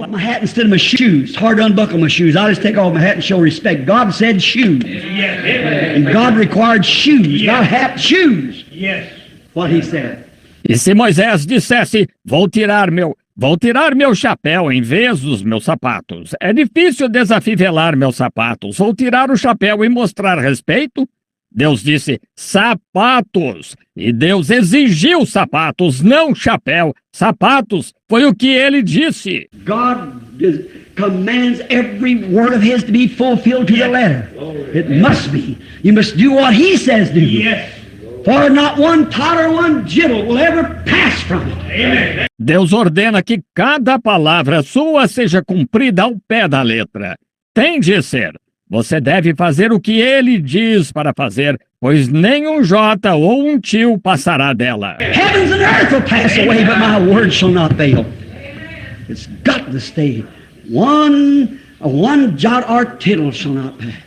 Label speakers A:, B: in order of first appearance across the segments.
A: My hat instead of my shoes. It's hard to unbuckle my shoes. I just take off my hat and show respect. God said shoes. And God required shoes, not hat, shoes. What he said.
B: E se Moisés dissesse, vou tirar meu chapéu em vez dos meus sapatos. É difícil desafivelar meus sapatos. Vou tirar o chapéu e mostrar respeito? Deus disse, sapatos. E Deus exigiu sapatos, não chapéu. Sapatos foi o que ele disse.
A: God commands every word of his to be fulfilled to the letter. It must be. You must do what he says do. For not one tittle or one jittle will ever pass from it.
B: Deus ordena que cada palavra sua seja cumprida ao pé da letra. Tem de ser. Você deve fazer o que ele diz para fazer, pois nem um jota ou um tio passará dela.
A: Heavens and earth will pass away, but my word shall not fail. It's got to stay. One jot or tittle shall not pass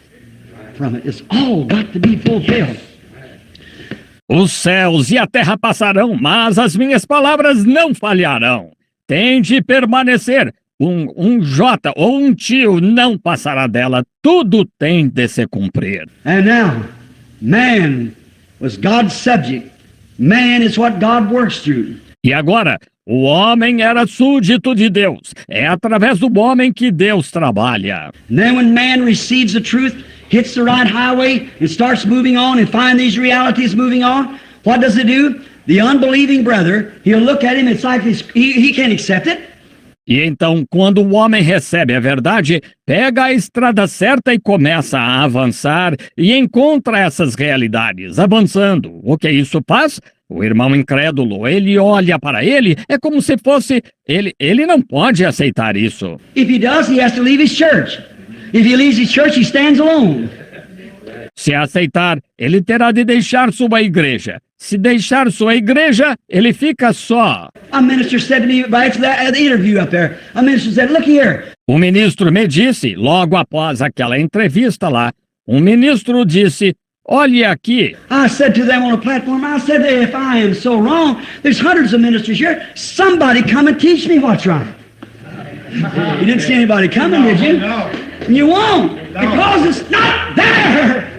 A: from it. It's all got to be fulfilled.
B: Os céus e a terra passarão, mas as minhas palavras não falharão. Tem de permanecer. Um jota ou um tio não passará dela. Tudo tem de se cumprir.
A: And now, man was God's subject. Man is what God works through.
B: E agora, o homem era súdito de Deus. É através do homem que Deus trabalha.
A: And then when man receives the truth, hits the right highway, and starts moving on and find these realities moving on, what does it do? The unbelieving brother, he'll look at him, it's like he can't accept it.
B: E então, quando o homem recebe a verdade, pega a estrada certa e começa a avançar e encontra essas realidades, avançando. O que isso faz? O irmão incrédulo, ele olha para ele, é como se fosse... Ele não pode aceitar isso.
A: If he does, he has to leave his church. If he leaves his church, he stands alone.
B: Se aceitar, ele terá de deixar sua igreja. Se deixar sua igreja, ele fica só.
A: A minister said to me right after that interview up there. A minister said, "Look here."
B: O ministro me disse, logo após aquela entrevista lá, um ministro disse, olhe aqui.
A: I said to them on a platform, I said, if I am so wrong, there's hundreds of ministers here. Somebody come and teach me what's right. You didn't see anybody coming, did you?
C: No.
A: And you won't, because it's not there.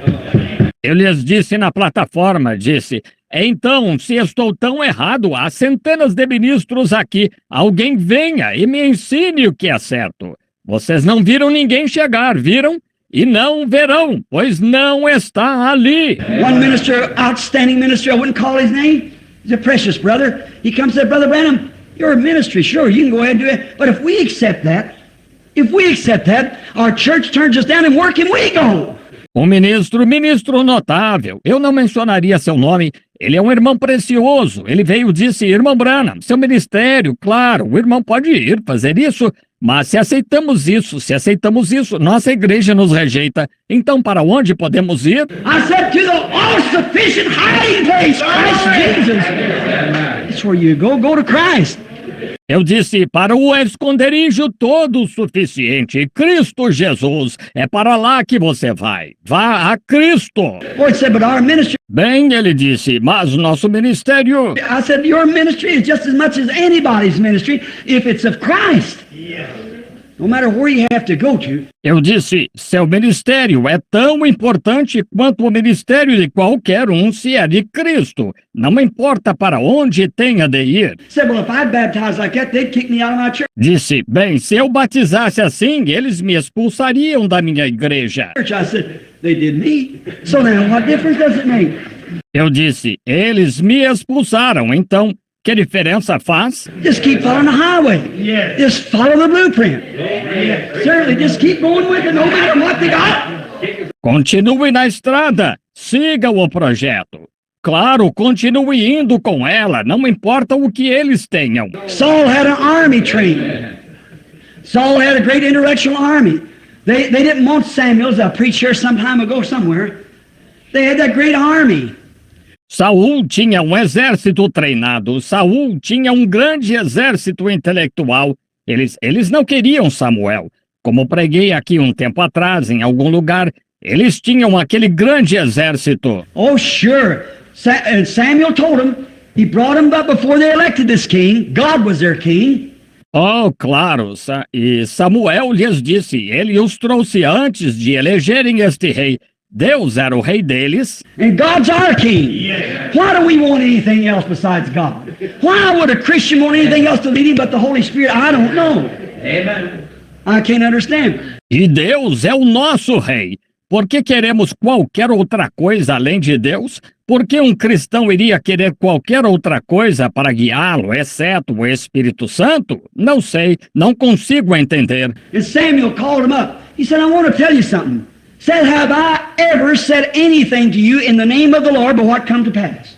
B: Eu lhes disse na plataforma, disse, então, se estou tão errado, há centenas de ministros aqui. Alguém venha e me ensine o que é certo. Vocês não viram ninguém chegar, viram? E não verão, pois não está ali.
A: One minister, outstanding minister, I wouldn't call his name. He's a precious brother. He comes and said, Brother Branham, you're a ministry, sure, you can go ahead and do it. But if we accept that, our church turns us down and where can we go?
B: Um ministro notável, eu não mencionaria seu nome, ele é um irmão precioso, ele veio e disse, irmão Branham, seu ministério, claro, o irmão pode ir fazer isso, mas se aceitamos isso, nossa igreja nos rejeita, então para onde podemos ir?
A: I said to the all-sufficient hiding place, Christ Jesus. That's where you go to Christ.
B: Eu disse, para o esconderijo todo suficiente, Cristo Jesus, é para lá que você vai. Vá a Cristo.
A: Boy said, but our ministry...
B: Bem, ele disse, mas nosso ministério...
A: I said, your ministry is just as much as anybody's ministry if it's of Christ. No matter where you have to go to.
B: Eu disse, seu ministério é tão importante quanto o ministério de qualquer um se é de Cristo. Não importa para onde tenha de ir.
A: Said, well, if I baptized like that, they'd kick me out of my church.
B: Disse, bem, se eu batizasse assim, eles me expulsariam da minha igreja.
A: I said, they did me. So now, what difference does it make?
B: Eu disse, eles me expulsaram, então... Que diferença faz?
A: Just keep following the highway.
C: Yes.
A: Just follow the blueprint. Certainly, just keep going with it, no matter what they got.
B: Continue na estrada. Siga o projeto. Claro, continue indo com ela. Não importa o que eles tenham.
A: Saul had an army trained. Saul had a great intellectual army. They didn't want Samuel as a preacher some time ago somewhere. They had that great army.
B: Saul tinha um exército treinado. Saul tinha um grande exército intelectual. Eles não queriam Samuel. Como preguei aqui um tempo atrás, em algum lugar, eles tinham aquele grande exército.
A: Oh, sure. Samuel told him, he brought him up before they elected this king. God was their king.
B: Oh, claro, e Samuel lhes disse, ele os trouxe antes de elegerem este rei. Deus era o rei deles.
A: And God's our king. Why do we want anything else besides God? Why would a Christian want anything else to lead him but the Holy Spirit? I don't know. Amen. I can't understand.
B: E Deus é o nosso rei. Por que queremos qualquer outra coisa além de Deus? Por que um cristão iria querer qualquer outra coisa para guiá-lo, exceto o Espírito Santo? Não sei, não consigo entender.
A: And Samuel called him up. He said, I want to tell you something. Said, have I ever said anything to you in the name of the Lord, but what come to pass?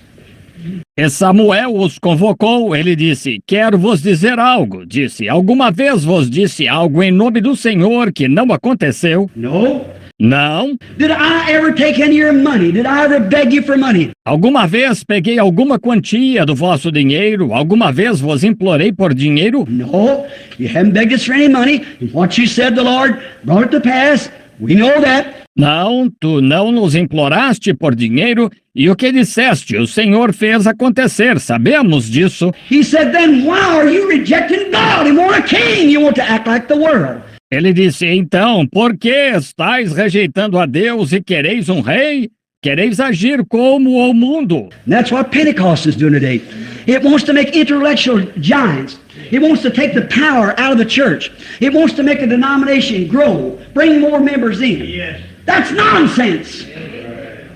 B: E Samuel os convocou, ele disse, quero vos dizer algo. Disse, alguma vez vos disse algo em nome do Senhor que não aconteceu?
A: No.
B: Não.
A: Did I ever take any of your money? Did I ever beg you for money?
B: Alguma vez peguei alguma quantia do vosso dinheiro? Alguma vez vos implorei por dinheiro?
A: No. You haven't begged us for any money. And what you said the Lord brought it to pass. We know that.
B: Não, tu não nos imploraste por dinheiro, e o que disseste, o Senhor fez acontecer, sabemos disso.
A: He said, then why are you rejecting God and want a king? You want to act like the world.
B: Ele disse, então, por que estáis rejeitando a Deus e quereis um rei? Quereis agir como o mundo.
A: And that's what Pentecost is doing today. It wants to make intellectual giants. It wants to take the power out of the church. It wants to make a denomination grow, bring more members in. Yes. That's nonsense.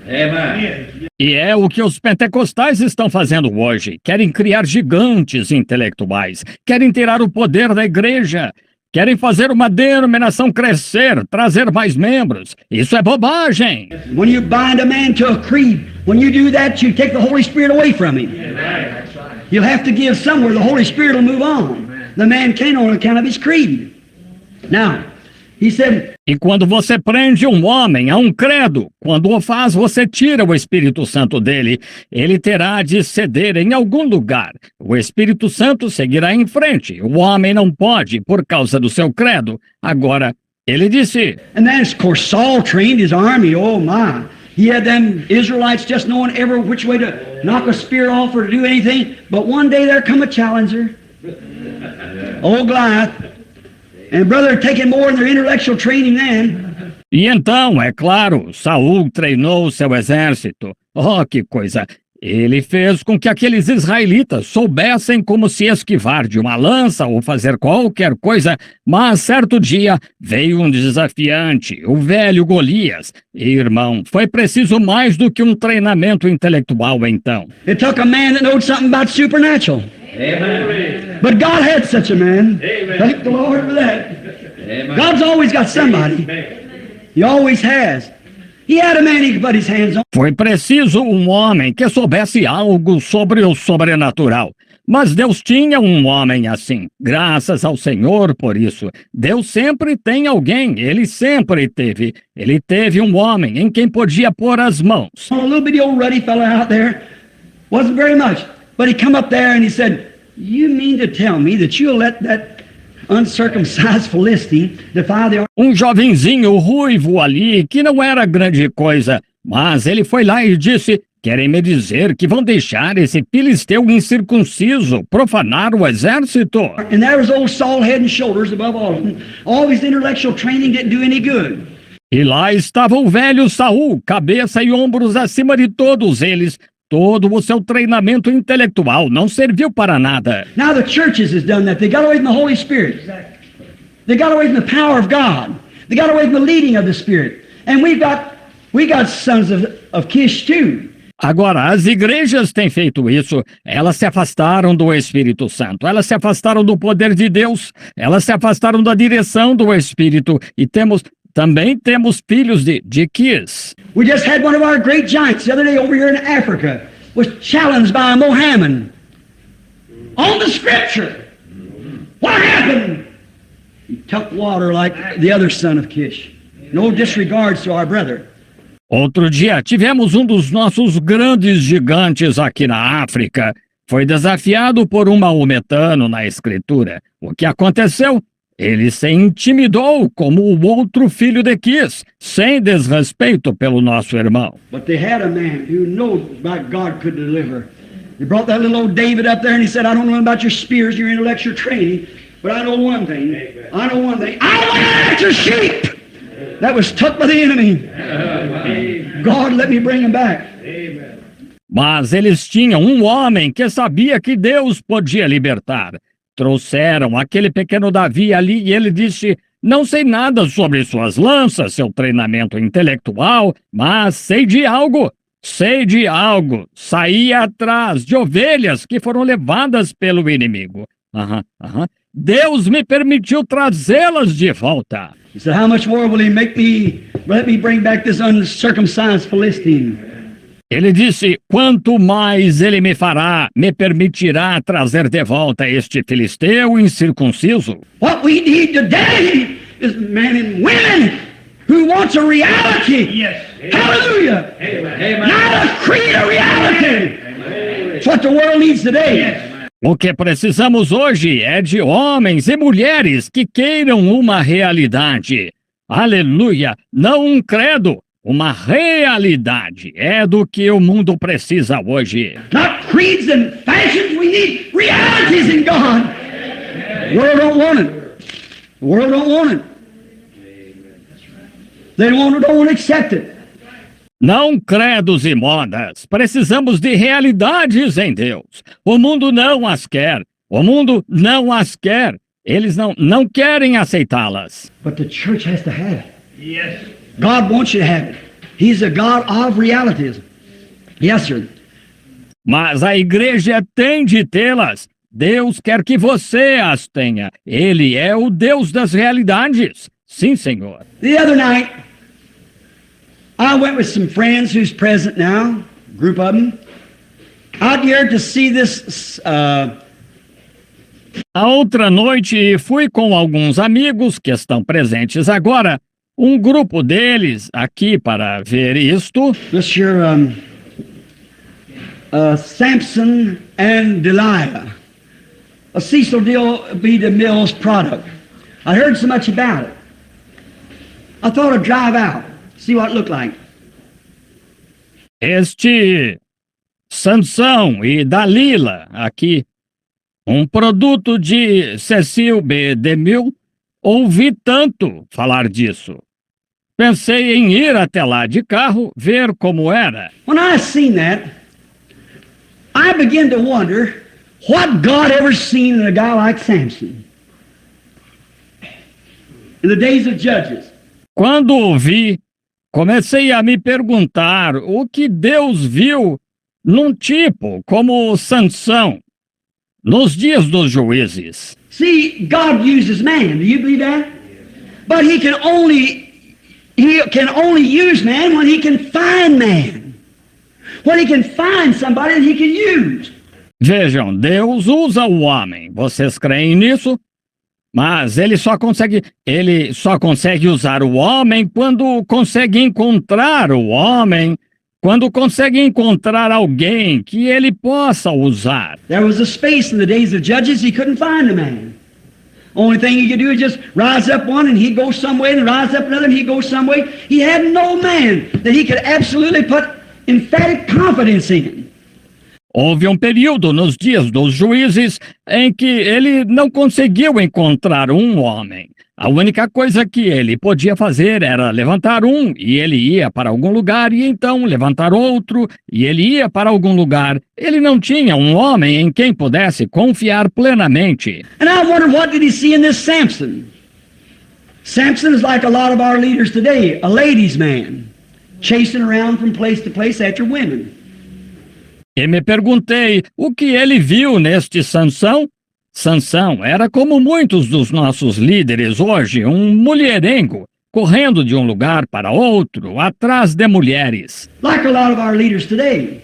A: Amen.
B: E é o que os pentecostais estão fazendo hoje. Querem criar gigantes intelectuais. Querem tirar o poder da igreja. Querem fazer uma denominação crescer, trazer mais membros. Isso é bobagem.
A: When you bind a man to a creed, when you do that, you take the Holy Spirit away from him. You'll have to give somewhere. The Holy Spirit will move on. The man can't on account of his creed. Now, he said,
B: e quando você prende um homem a um credo, quando o faz, você tira o Espírito Santo dele. Ele terá de ceder em algum lugar. O Espírito Santo seguirá em frente. O homem não pode, por causa do seu credo. Agora, ele disse...
A: And then, of course, Saul trained his army. Oh, my. He had them Israelites just knowing every which way to knock a spear off or to do anything. But one day there come a challenger. Old Goliath. And brother, taking more in their intellectual training then.
B: E então, é claro, Saul treinou seu exército. Oh, que coisa! Ele fez com que aqueles israelitas soubessem como se esquivar de uma lança ou fazer qualquer coisa, mas certo dia veio um desafiante, o velho Golias. E, irmão, foi preciso mais do que um treinamento intelectual então.
A: It took a man that knowed something about supernatural. Amen. But God had such a man. Amen. Thank the Lord for that. Amen. God's always got somebody. He always has. He had a man he could put his hands on.
B: Foi preciso um homem que soubesse algo sobre o sobrenatural. Mas Deus tinha um homem assim. Graças ao Senhor por isso. Deus sempre tem alguém. Ele sempre teve. Ele teve um homem em quem podia pôr as mãos.
A: A little bitty old ruddy fella out there. Wasn't very much. But he come up there and he said, you mean to tell me that you'll let that uncircumcised Philistine defy the...
B: Um jovenzinho ruivo ali, que não era grande coisa, mas ele foi lá e disse, querem me dizer que vão deixar esse filisteu incircunciso profanar o exército?
A: And there was old Saul head and shoulders above all of them. All his intellectual training didn't do any good.
B: E lá estava o velho Saul, cabeça e ombros acima de todos eles. Todo o seu treinamento intelectual não serviu para nada.
A: Now the churches has done that. They got away from the Holy Spirit. They got away from the power of God. They got away from the leading of the Spirit. And we got sons of Kish too.
B: Agora, as igrejas têm feito isso. Elas se afastaram do Espírito Santo. Elas se afastaram do poder de Deus. Elas se afastaram da direção do Espírito. E também temos filhos de Kish.
A: We just had one of our great giants the other day over here in Africa was challenged by a Mohammedan on the scripture. What happened? He took water like the other son of Kish. No disregards to our brother.
B: Outro dia tivemos um dos nossos grandes gigantes aqui na África. Foi desafiado por um maometano na escritura. O que aconteceu? Ele se intimidou como o outro filho de Kish, sem desrespeito pelo nosso irmão.
A: But they had a man who knows about God could deliver. They brought that little old David up there and he said, I don't know about your spears, your intellectual training, But I know one thing. I know one thing. I went after sheep that was took by the enemy. God, let me bring them back.
B: Mas eles tinham um homem que sabia que Deus podia libertar. Trouxeram aquele pequeno Davi ali e ele disse: não sei nada sobre suas lanças, seu treinamento intelectual, mas sei de algo. Sei de algo. Saí atrás de ovelhas que foram levadas pelo inimigo. Deus me permitiu trazê-las de volta.
A: He said, how much more will he let me bring back this uncircumcised Philistine?
B: Ele disse: quanto mais ele me fará, me permitirá trazer de volta este filisteu incircunciso.
A: What we need today is men and women who wants a reality. Yes. Hallelujah. Amen. Not a creed, a reality. It's what the world needs today. Yes.
B: O que precisamos hoje é de homens e mulheres que queiram uma realidade. Aleluia! Não um credo, uma realidade. É do que o mundo precisa hoje.
A: Not creeds and fashions, we need realities in God. The world don't want it. The world don't want it. They don't want to accept it.
B: Não credos e modas. Precisamos de realidades em Deus. O mundo não as quer. O mundo não as quer. Eles não querem aceitá-las.
A: But the church has to have it. Yes. God wants you to have it. He's a God of realities. Yes, sir.
B: Mas a igreja tem de tê-las. Deus quer que você as tenha. Ele é o Deus das realidades. Sim, Senhor.
A: The other night, I went with some friends who's present now, a group of them, out here to see this.
B: A outra noite fui com alguns amigos que estão presentes agora, um grupo deles aqui para ver isto.
A: Mr. Samson and Delilah, a Cecil B. DeMille's product. I heard so much about it. I thought I'd drive out. See what it looked like.
B: Este Sansão e Dalila aqui, um produto de Cecil B. DeMille, ouvi tanto falar disso. Pensei em ir até lá de carro, ver como era.
A: When I seen that, I began to wonder what God ever seen in a guy like Samson. In the days of Judges.
B: Quando o vi, comecei a me perguntar o que Deus viu num tipo como Sansão, nos dias dos juízes.
A: See, God uses man. Do you believe that? But he can only use man when he can find man. When he can find somebody that he can use.
B: Vejam, Deus usa o homem. Vocês creem nisso? Mas ele só consegue usar o homem quando consegue encontrar o homem, quando consegue encontrar alguém que ele possa usar.
A: There was a space in the days of Judges he couldn't find a man. Only thing he could do is just rise up one and he'd go some way, and rise up another and he'd go some way. He had no man that he could absolutely put emphatic confidence in.
B: Houve um período nos dias dos juízes em que ele não conseguiu encontrar um homem. A única coisa que ele podia fazer era levantar um, e ele ia para algum lugar, e então levantar outro, e ele ia para algum lugar. Ele não tinha um homem em quem pudesse confiar plenamente.
A: And I wondered, what did he see in this Samson? Samson is like a lot of our leaders today, a ladies' man, chasing around from place to place after women.
B: E me perguntei o que ele viu neste Sansão. Sansão era como muitos dos nossos líderes hoje, um mulherengo, correndo de um lugar para outro, atrás de mulheres.
A: Like a lot of our leaders today.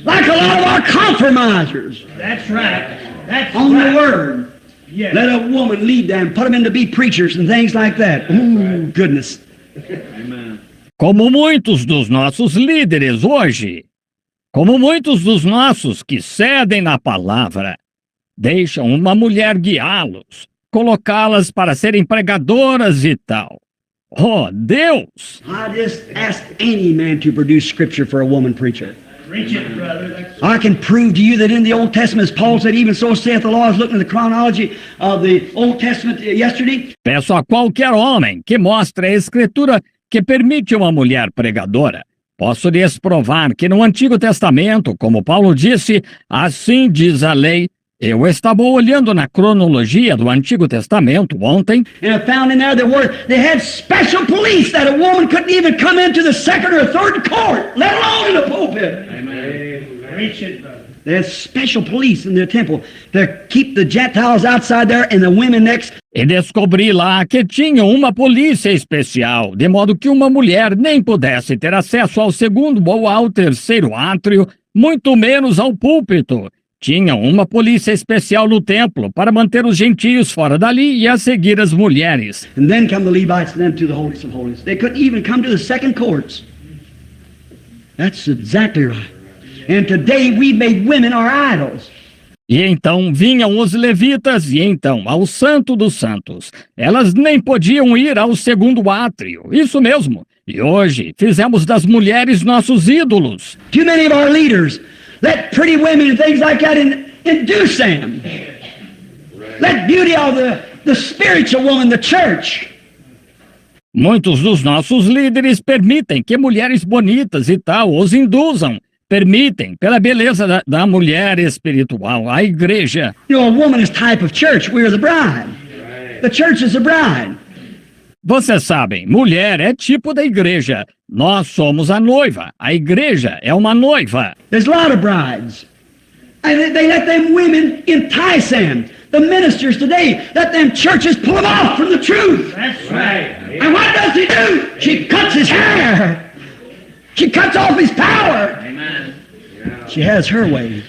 A: Like a lot of our compromisers.
C: That's right. That's
A: on
C: right.
A: the word.
C: Yes.
A: Let a woman lead them, put them in to be preachers and things like that. Ooh, goodness.
C: Amen.
B: Como muitos dos nossos líderes hoje. Como muitos dos nossos que cedem na palavra, deixam uma mulher guiá-los, colocá-las para serem pregadoras e tal. Oh, Deus!
A: I just ask any man to produce scripture for a woman preacher.
C: Preach it, brother.
A: I can prove to you that in the Old Testament, as Paul said, even so saith the law. I was looking at the chronology of the Old Testament yesterday.
B: Peço a qualquer homem que mostre a Escritura que permite uma mulher pregadora. Posso lhes provar que no Antigo Testamento, como Paulo disse, assim diz a lei. Eu estava olhando na cronologia do Antigo Testamento ontem
A: And I found in there they had special police that a woman couldn't even come into the second or third court, let alone in the pulpit.
C: Amen. Preach it, brother.
A: They had special police in their temple to keep the Gentiles outside there and the women next.
B: e descobri lá que tinham uma polícia especial, de modo que uma mulher nem pudesse ter acesso ao segundo ou ao terceiro átrio, muito menos ao púlpito. Tinham uma polícia especial no templo para manter os gentios fora dali e a seguir as mulheres.
A: And then come the Levites and then to the holiest of holies. They couldn't even come to the second courts. That's exactly right. And today we made women our idols.
B: E então vinham os levitas e então ao Santo dos Santos. Elas nem podiam ir ao segundo átrio. Isso mesmo. E hoje fizemos das mulheres nossos ídolos.
A: Too many of our leaders let pretty women and things like that induce them. Let beauty of the spiritual woman, the church.
B: Muitos dos nossos líderes permitem que mulheres bonitas e tal os induzam. Permitem, pela beleza da mulher espiritual, a igreja.
A: You know, a woman is type of church. We are the bride. The church is the bride.
B: Vocês sabem, mulher é tipo da igreja. Nós somos a noiva. A igreja é uma noiva.
A: There's a lot of brides. And they let them women entice them. The ministers today let them churches pull them off from the truth.
C: That's right.
A: And what does he do? She cuts his hair. She cuts off his power.
C: Amen.
A: She has her way.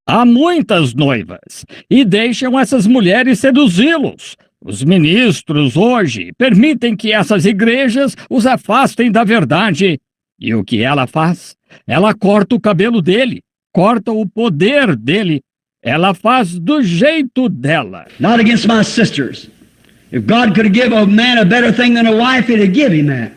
B: Há muitas noivas e deixam essas mulheres seduzi-los. Os ministros hoje permitem que essas igrejas os afastem da verdade. E o que ela faz? Ela corta o cabelo dele, corta o poder dele. Ela faz do jeito dela.
A: Not against my sisters. If God could give a man a better thing than a wife, he'd give him that.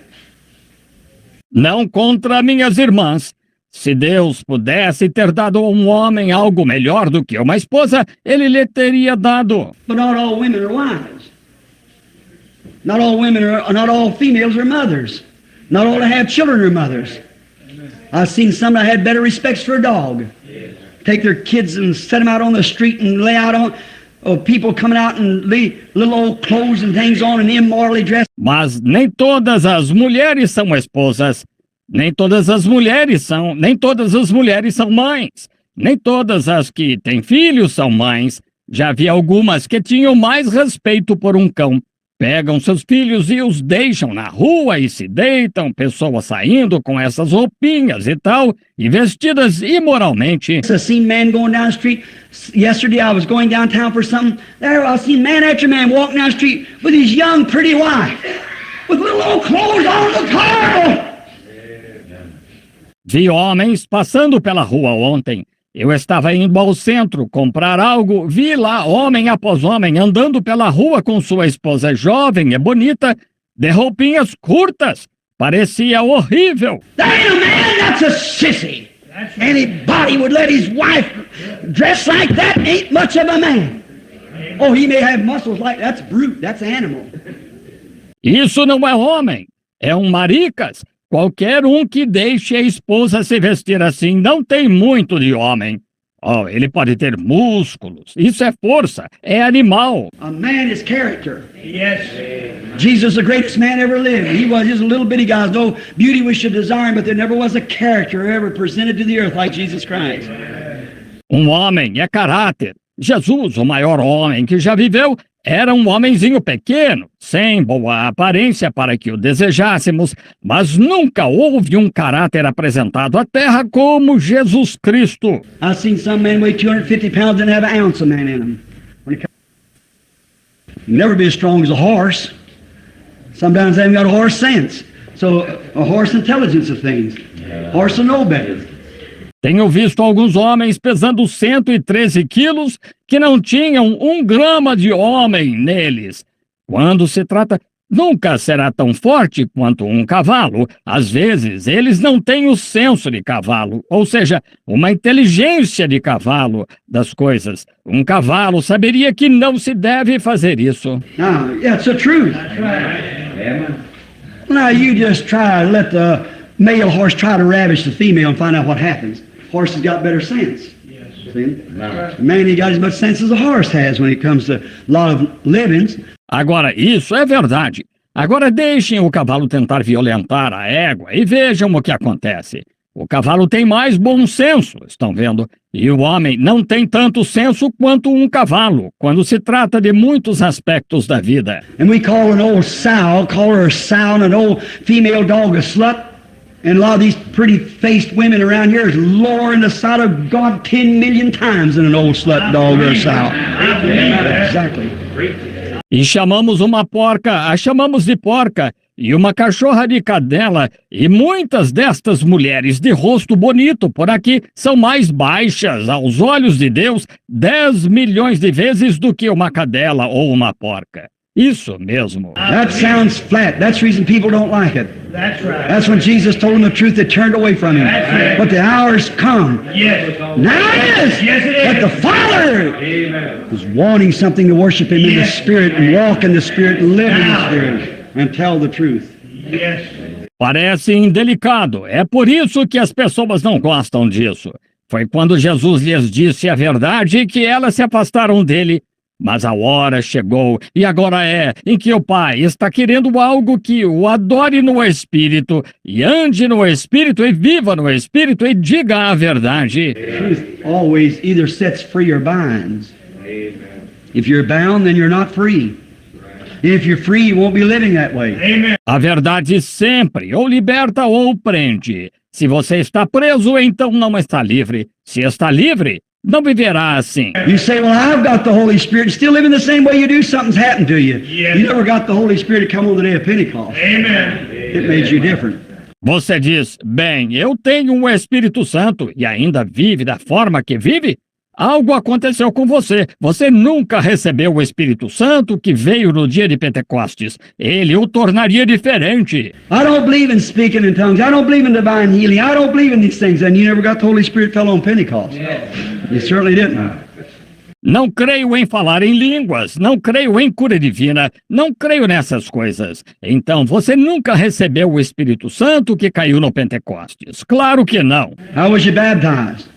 B: Não contra minhas irmãs. Se Deus pudesse ter dado a um homem algo melhor do que uma esposa, ele lhe teria dado.
A: But not all women are wives. Not all females are mothers. Not all that have children are mothers. I've seen some that had better respects for a dog. Take their kids and set them out on the street and lay out on people coming out and leave little old clothes and things on and immorally dressed.
B: Mas nem todas as mulheres são esposas. Nem todas as mulheres são mães. Nem todas as que têm filhos são mães. Já vi algumas que tinham mais respeito por um cão. Pegam seus filhos e os deixam na rua e se deitam, pessoas saindo com essas roupinhas e tal, e vestidas imoralmente.
A: I seen men going down the street. Yesterday I was going downtown for something. There I seen man after man walking down the street with his young pretty wife. With little old clothes on the car.
B: Vi homens passando pela rua ontem. Eu estava indo ao centro comprar algo, vi lá homem após homem andando pela rua com sua esposa jovem e bonita, de roupinhas curtas. Parecia horrível.
A: That ain't a man, that's a sissy. Anybody would let his wife dress like that ain't much of a man. Oh, he may have muscles like that's brute, that's animal.
B: Isso não é homem, é um maricas. Qualquer um que deixe a esposa se vestir assim não tem muito de homem. Oh, ele pode ter músculos. Isso é força, é animal.
A: A man is character.
C: Yes.
A: Jesus, the greatest man ever lived. He was just a little bitty guy. No beauty we should desire him, but there never was a character ever presented to the earth like Jesus Christ.
B: Um homem é caráter. Jesus, o maior homem que já viveu, era um homenzinho pequeno, sem boa aparência para que o desejássemos, mas nunca houve um caráter apresentado à terra como Jesus Cristo.
A: I've seen some men weigh 250 pounds and have an ounce of man in them. Never be as strong as a horse. Sometimes they haven't got a horse sense. So a horse intelligence of things. Horse will know better.
B: Tenho visto alguns homens pesando 113 quilos que não tinham 1 grama de homem neles. Quando se trata nunca será tão forte quanto um cavalo. Às vezes, eles não têm o senso de cavalo, ou seja, uma inteligência de cavalo das coisas. Um cavalo saberia que não se deve fazer isso.
A: Now, yeah, it's the truth.
C: That's right.
A: Now, you just try to let the male horse try to ravish the female and find out what happens. Horse has got better sense.
C: Yes.
A: See? The man ain't got as much sense as a horse has when it comes to a lot of livings.
B: Agora, isso é verdade. Agora deixem o cavalo tentar violentar a égua e vejam o que acontece. O cavalo tem mais bom senso, estão vendo? E o homem não tem tanto senso quanto um cavalo, quando se trata de muitos aspectos da vida.
A: And we call an old sow, call her a sow, and an old female dog a slut. And a lot of these pretty-faced women around here is lowering the sight of God 10 million times than an old slut dog or a sow. Exactly.
B: E chamamos uma porca, a chamamos de porca, e uma cachorra de cadela, e muitas destas mulheres de rosto bonito por aqui são mais baixas aos olhos de Deus 10 milhões de vezes do que uma cadela ou uma porca. Isso mesmo.
A: That sounds flat. That's the reason people don't like it.
C: That's right.
A: That's when Jesus told them the truth, they turned away from him.
C: That's right.
A: But the hour's come.
C: Yes.
A: Now it is.
C: Yes, it is.
A: That the Father
C: Amen.
A: is wanting something to worship him in the
C: Yes.
A: Spirit and walk in the Spirit and live in the
C: Now.
A: Spirit and tell the truth.
C: Yes.
B: Parece indelicado. É por isso que as pessoas não gostam disso. Foi quando Jesus lhes disse a verdade que elas se afastaram dele. Mas a hora chegou, e agora é, em que o Pai está querendo algo que o adore no Espírito, e ande no Espírito, e viva no Espírito, e diga a verdade.
A: Truth always either sets free or binds. If you're bound, then you're not free. And if you're free, you won't be living that way.
C: Amen.
B: A verdade sempre ou liberta ou prende. Se você está preso, então não está livre. Se está livre, não viverá assim.
A: You say, well, I've got the Holy Spirit and still living the same way you do, something's happened to you.
C: Yes.
A: You never got the Holy Spirit to come on the day of Pentecost.
C: Amen.
A: It made you different.
B: Você diz, bem, eu tenho um Espírito Santo e ainda vive da forma que vive? Algo aconteceu com você. Você nunca recebeu o Espírito Santo que veio no dia de Pentecostes. Ele o tornaria diferente.
A: I don't believe in speaking in tongues. I don't believe in divine healing. I don't believe in these things. And you never got the Holy Spirit fell on Pentecost. You certainly didn't.
B: Não creio em falar em línguas, não creio em cura divina, não creio nessas coisas. Então você nunca recebeu o Espírito Santo que caiu no Pentecostes. Claro que não.
A: How was you baptized?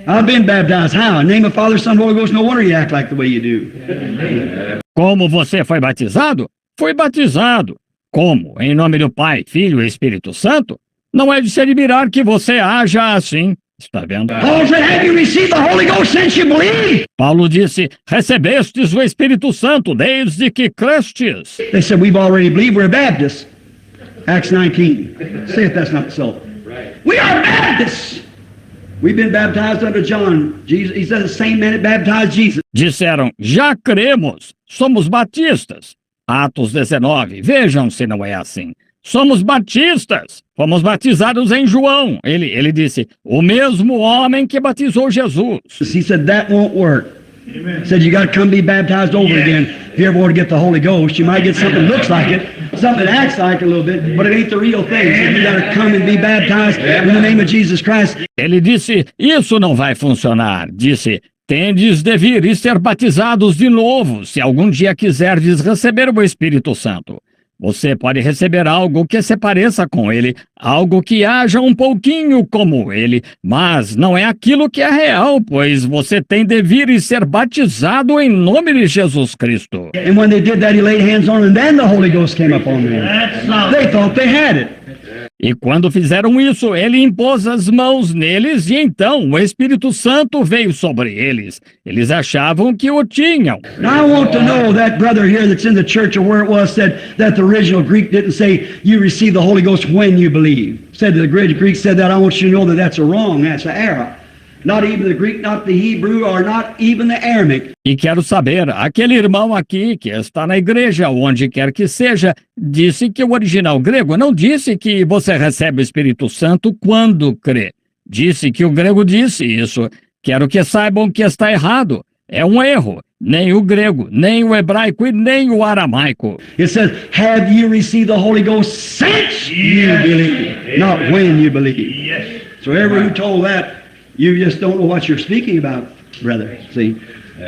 A: I've been baptized. How? In the name of Father, Son, Holy Ghost. No wonder you act like the way you do.
B: Como você foi batizado? Foi batizado. Como? Em nome do Pai, Filho e Espírito Santo? Não é de se admirar que você haja assim. Está vendo?
A: Paul said, have you received the Holy Ghost since you believe?
B: Paulo disse, recebestes o Espírito Santo desde que crestes.
A: They said, we've already believed. We're Baptists. Acts 19. Say if that's not so. We are Baptists. We've been baptized under John. Jesus, he said the same man that baptized Jesus.
B: Disseram, já cremos, somos batistas. Atos 19, vejam se não é assim. Somos batistas, fomos batizados em João. Ele disse, o mesmo homem que batizou Jesus.
A: He said that won't work.
C: Amen.
A: He said you got to come be baptized over
C: Yes.
A: again. If you ever want to get the Holy Ghost, you might get something that looks like it, something that acts like it a little bit, but it ain't the real thing. He said you got to come and be baptized in the name of Jesus Christ.
B: Ele disse, isso não vai funcionar. Disse, tendes de vir e ser batizados de novo, se algum dia quiserdes receber o Espírito Santo. Você pode receber algo que se pareça com ele, algo que haja um pouquinho como ele, mas não é aquilo que é real, pois você tem de vir e ser batizado em nome de Jesus Cristo.
A: And when they did that, he laid hands on them, and then the Holy Ghost came upon them.
C: That's not.
A: They thought they had it.
B: E quando fizeram isso, ele impôs as mãos neles e então o Espírito Santo veio sobre eles. Eles achavam que o tinham.
A: Now I want to know that brother here that's in the church or where it was said that the original Greek didn't say you receive the Holy Ghost when you believe. Said the Greek said that. I want you to know that that's a wrong, that's an error. Not even the Greek, not the Hebrew, or not even the Aramaic.
B: E quero saber, aquele irmão aqui que está na igreja, onde quer que seja, disse que o original grego não disse que você recebe o Espírito Santo quando crê. Disse que o grego disse isso. Quero que saibam que está errado. É um erro. nem o grego, nem o hebraico e nem o aramaico.
A: It says, have you received the Holy Ghost since you believe, not when you believe.
C: Yes.
A: So everyone who told that, you just don't know what you're speaking about, brother. See?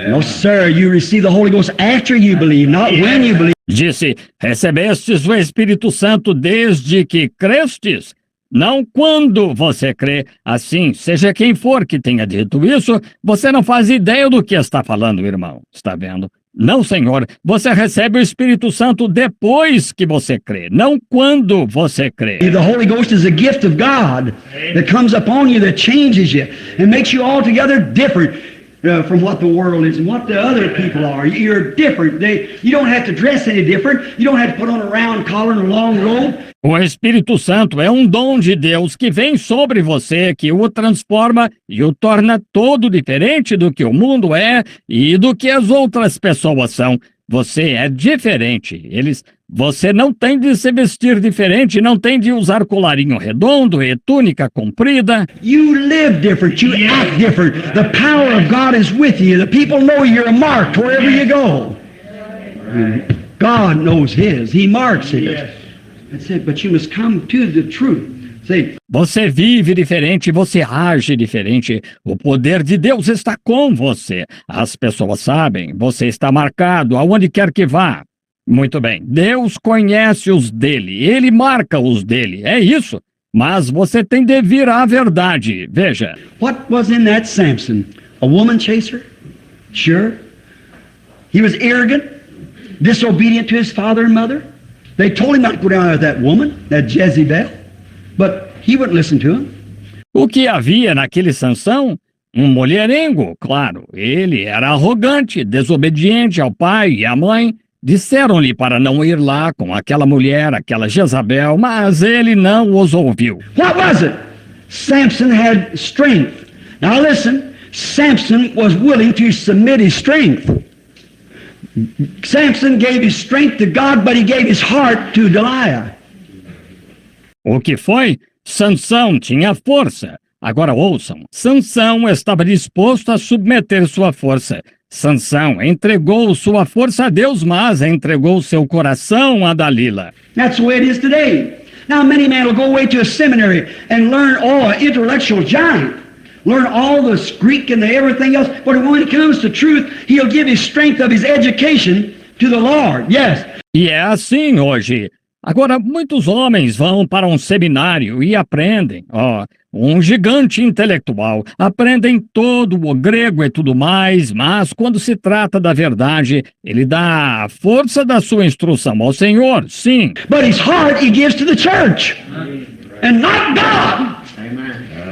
A: No, sir, you receive the Holy Ghost after you believe, not when you believe.
B: Disse, recebestes o Espírito Santo desde que crestes? Não quando você crê. Assim, seja quem for que tenha dito isso, você não faz ideia do que está falando, irmão. Está vendo? Não, Senhor, você recebe o Espírito Santo depois que você crê, não quando você crê.
A: The Holy Ghost is a gift of God that comes upon you, that changes you and makes you altogether different from what the world is and what the other people are. You're different. You don't have to dress any different. You don't have to put on a round collar and a long robe.
B: O Espírito Santo é um dom de Deus que vem sobre você, que o transforma e o torna todo diferente do que o mundo é e do que as outras pessoas são. Você é diferente. Você não tem de se vestir diferente, não tem de usar colarinho redondo e túnica comprida.
A: You live different. You act different. The power of God is with you. The people know you're marked wherever you go. God knows His. He marks His. That's it. But you must come to the truth. See?
B: Você vive diferente, você age diferente. O poder de Deus está com você. As pessoas sabem, você está marcado aonde quer que vá. Muito bem, Deus conhece os dele, ele marca os dele, é isso. Mas você tem de vir à verdade, veja.
A: What was in that Samson? A woman chaser? Sure. He was arrogant, disobedient to his father and mother. They told him not to go down with that woman, that Jezebel, but he wouldn't listen to him.
B: O que havia naquele Sansão? Um mulherengo, claro. Ele era arrogante, desobediente ao pai e à mãe. Disseram-lhe para não ir lá com aquela mulher, aquela Jezabel, mas ele não os ouviu.
A: What was it? Samson had strength. Now listen, Samson was willing to submit his strength. Samson gave his strength to God, but he gave his heart to Delilah.
B: O que foi? Sansão tinha força. Agora ouçam, Sansão estava disposto a submeter sua força. Sansão entregou sua força a Deus, mas entregou seu coração a Dalila.
A: That's the way it is today. Now many men will go away to a seminary and learn an intellectual giant. Learn all this Greek and everything else, but when it comes to truth, he'll give his strength of his education to the Lord. Yes.
B: E é assim hoje. Agora, muitos homens vão para um seminário e aprendem, um gigante intelectual, aprendem todo o grego e tudo mais, mas quando se trata da verdade, ele dá a força da sua instrução ao Senhor, sim.
A: But his heart he gives to the church, and not God.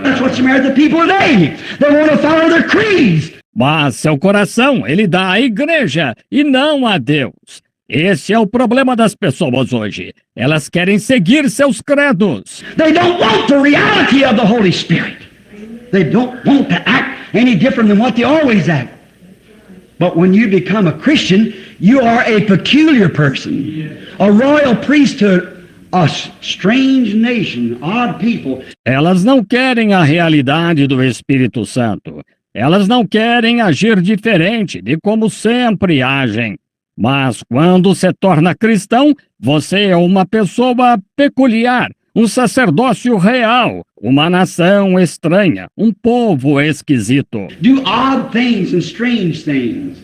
A: That's what's the matter with the people today. They want to follow their creeds.
B: Mas seu coração ele dá à igreja e não a Deus. Esse é o problema das pessoas hoje. Elas querem seguir seus credos.
A: They don't want the reality of the Holy Spirit. They don't want to act any different than what they always act. But when you become a Christian, you are a peculiar person, a royal priesthood, a strange nation, odd people.
B: Elas não querem a realidade do Espírito Santo. Elas não querem agir diferente de como sempre agem. Mas quando se torna cristão, você é uma pessoa peculiar, um sacerdócio real, uma nação estranha, um povo esquisito.
A: Do odd things and strange things,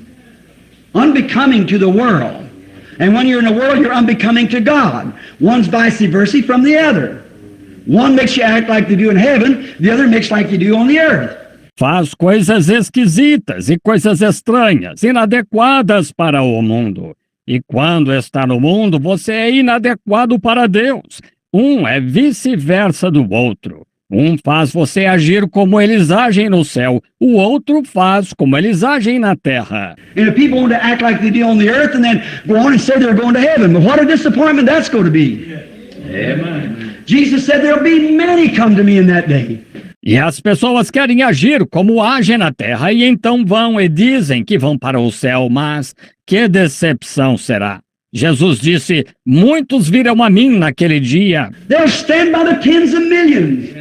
A: unbecoming to the world. And when you're in the world, you're unbecoming to God. One's vice versa from the other. One makes you act like they do in heaven, the other makes like you do on the earth.
B: Faz coisas esquisitas e coisas estranhas, inadequadas para o mundo. E quando está no mundo, você é inadequado para Deus. Um é vice-versa do outro. Um faz você agir como eles agem no céu, o outro faz como eles agem na terra.
A: And if people want to act like they do on the earth and then go on and say they're going to heaven, but what a disappointment that's going to be.
C: Amen.
A: Jesus said there'll be many come to me in that day.
B: E as pessoas querem agir como agem na terra e então vão e dizem que vão para o céu, mas que decepção será. Jesus disse, muitos virão a mim naquele dia.
A: They'll stand by the tens of millions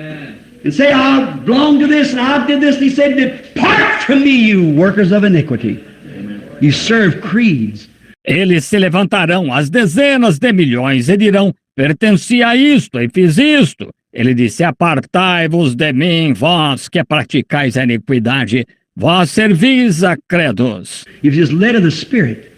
A: and say, I belong to this and I did this. And he said, depart from me, you workers of iniquity. You serve creeds.
B: Eles se levantarão às dezenas de milhões e dirão: pertenci a isto e fiz isto. Ele disse: apartai-vos de mim, vós que praticais a iniquidade, vós servis a credos.
A: You've just led of the Spirit.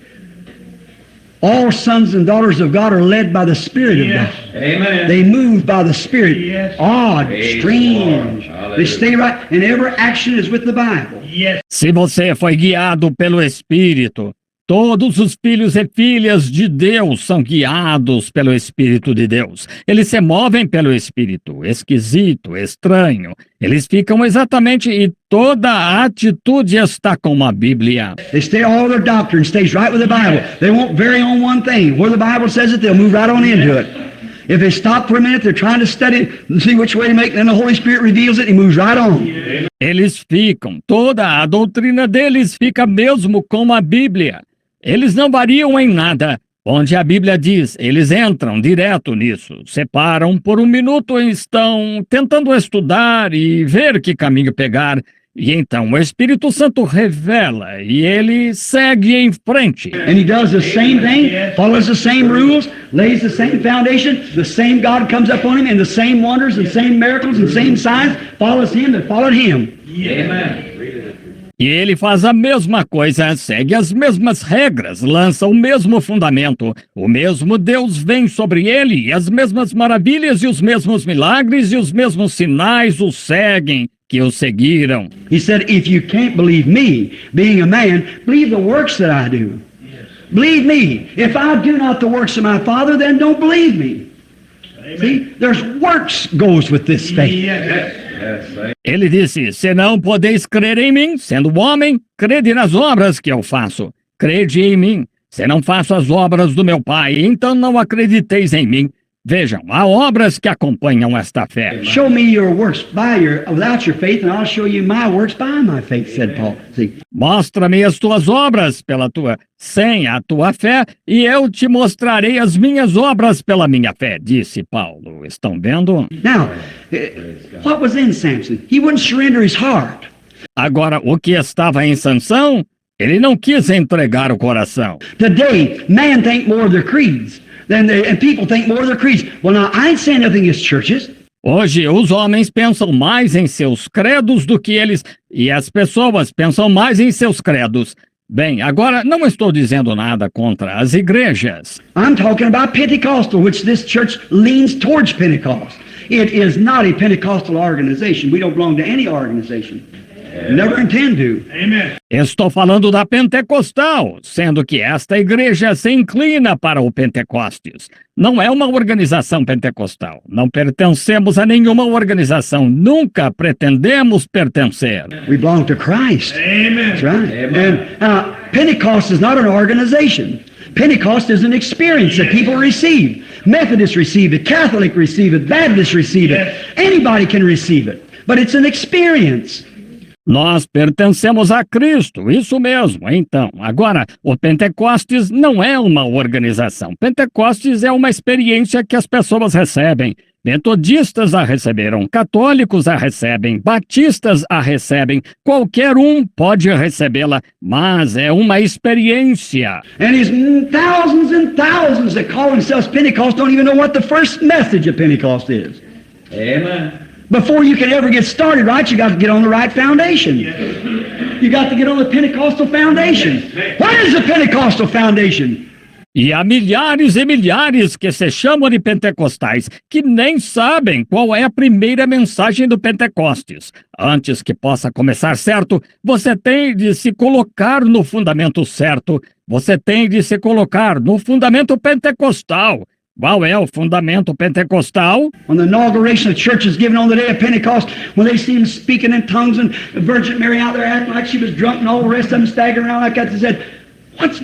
A: All sons and daughters of God are led by the Spirit of God.
C: Amen.
A: They move by the Spirit. Odd,
C: Praise
A: strange.
C: the Lord.
A: They stay right, and every action is with the Bible.
B: Se você foi guiado pelo Espírito, todos os filhos e filhas de Deus são guiados pelo Espírito de Deus. Eles se movem pelo Espírito, esquisito, estranho. Eles ficam exatamente e toda a atitude está com a Bíblia.
A: They stay, all their doctrine stays right with the Bible. They won't vary on one thing. Where the Bible says it, they'll move right on into it. If they stop for a minute, they're trying to study it and see which way to make it, then the Holy Spirit reveals it and he moves right on.
B: Eles ficam, toda a doutrina deles fica mesmo com a Bíblia. Eles não variam em nada. Onde a Bíblia diz, eles entram direto nisso. Separam por um minuto e estão tentando estudar e ver que caminho pegar. E então o Espírito Santo revela e ele segue em frente.
A: And he does the same thing, follows the same rules, lays the same foundation, the same God comes up on him, and the same wonders and same miracles and same signs follows him that followed him.
C: Amen.
B: E ele faz a mesma coisa, segue as mesmas regras, lança o mesmo fundamento. O mesmo Deus vem sobre ele, e as mesmas maravilhas e os mesmos milagres e os mesmos sinais o seguem, que o seguiram.
A: He said, if you can't believe me, being a man, believe the works that I do. Believe me. If I do not the works of my Father, then don't believe me. See, there's works goes with this faith.
B: Ele disse, se não podeis crer em mim, sendo homem, crede nas obras que eu faço. Crede em mim. Se não faço as obras do meu Pai, então não acrediteis em mim. Vejam, há obras que acompanham esta fé.
A: Show me your works without your faith, and I'll show you my works by my faith, said Paul. See?
B: Mostra-me as tuas obras sem a tua fé, e eu te mostrarei as minhas obras pela minha fé, disse Paulo. Estão vendo?
A: Now, what was in Samson? He wouldn't surrender his heart.
B: Agora, o que estava em Sansão? Ele não quis entregar o coração.
A: Today, man think more of their creeds and people think more of their creeds. Well, now, I ain't saying nothing against churches.
B: Hoje, os homens pensam mais em seus credos do que eles... E as pessoas pensam mais em seus credos. Bem, agora, não estou dizendo nada contra as igrejas.
A: I'm talking about Pentecostal, which this church leans towards Pentecost. It is not a Pentecostal organization. We don't belong to any organization. Never intend to.
C: Amen.
B: Estou falando da Pentecostal, sendo que esta igreja se inclina para o Pentecostes. Não é uma organização pentecostal. Não pertencemos a nenhuma organização. Nunca pretendemos pertencer.
A: We belong to Christ.
C: Amen.
A: That's right.
C: Amen.
A: And Pentecost is not an organization. Pentecost is an experience that people receive. Methodists receive it, Catholic receive it, Baptists receive it. Anybody can receive it. But it's an experience.
B: Nós pertencemos a Cristo, isso mesmo. Então, agora, o Pentecostes não é uma organização. Pentecostes é uma experiência que as pessoas recebem. Metodistas a receberam, católicos a recebem, batistas a recebem. Qualquer um pode recebê-la, mas é uma experiência.
A: And these thousands that call themselves Pentecost don't even know what the first message of Pentecost is.
C: Amen.
A: Before you can ever get started right, you got to get on the right foundation. You got to get on the Pentecostal foundation. What is the Pentecostal foundation?
B: E há milhares e milhares que se chamam de pentecostais, que nem sabem qual é a primeira mensagem do Pentecostes. Antes que possa começar certo, você tem de se colocar no fundamento certo. Você tem de se colocar no fundamento pentecostal. Qual é o fundamento pentecostal?
A: On the inauguration of church is given on the day of Pentecost, when they see him speaking in tongues and the Virgin Mary out there acting like she was drunk and all the rest of them staggering around like that, they said, what's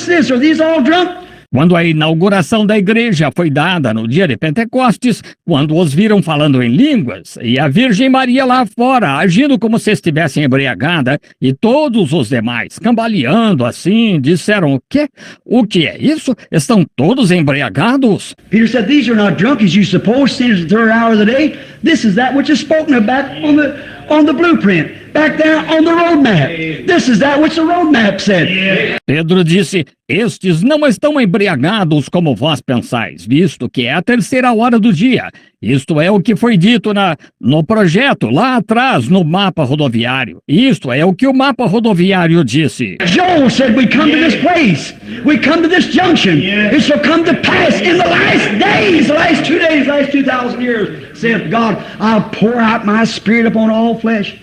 A: this? Are these all drunk?
B: Quando a inauguração da igreja foi dada no dia de Pentecostes, quando os viram falando em línguas, e a Virgem Maria lá fora, agindo como se estivesse embriagada, e todos os demais, cambaleando assim, disseram, o quê? O que é isso? Estão todos embriagados?
A: Peter said, these are not drunk as you suppose, since the third hour of the day. This is that which is spoken of back on the blueprint, back there on the roadmap. This is that which the roadmap said.
B: Pedro disse: Estes não estão embriagados como vós pensais, visto que é a terceira hora do dia. Isto é o que foi dito no projeto, lá atrás, no mapa rodoviário. Isto é o que o mapa rodoviário disse.
A: Joel said, we come to this place. We come to this junction. It shall come to pass in the last days, the last 2 days, last 2,000 years, saith God, I'll pour out my spirit upon all flesh.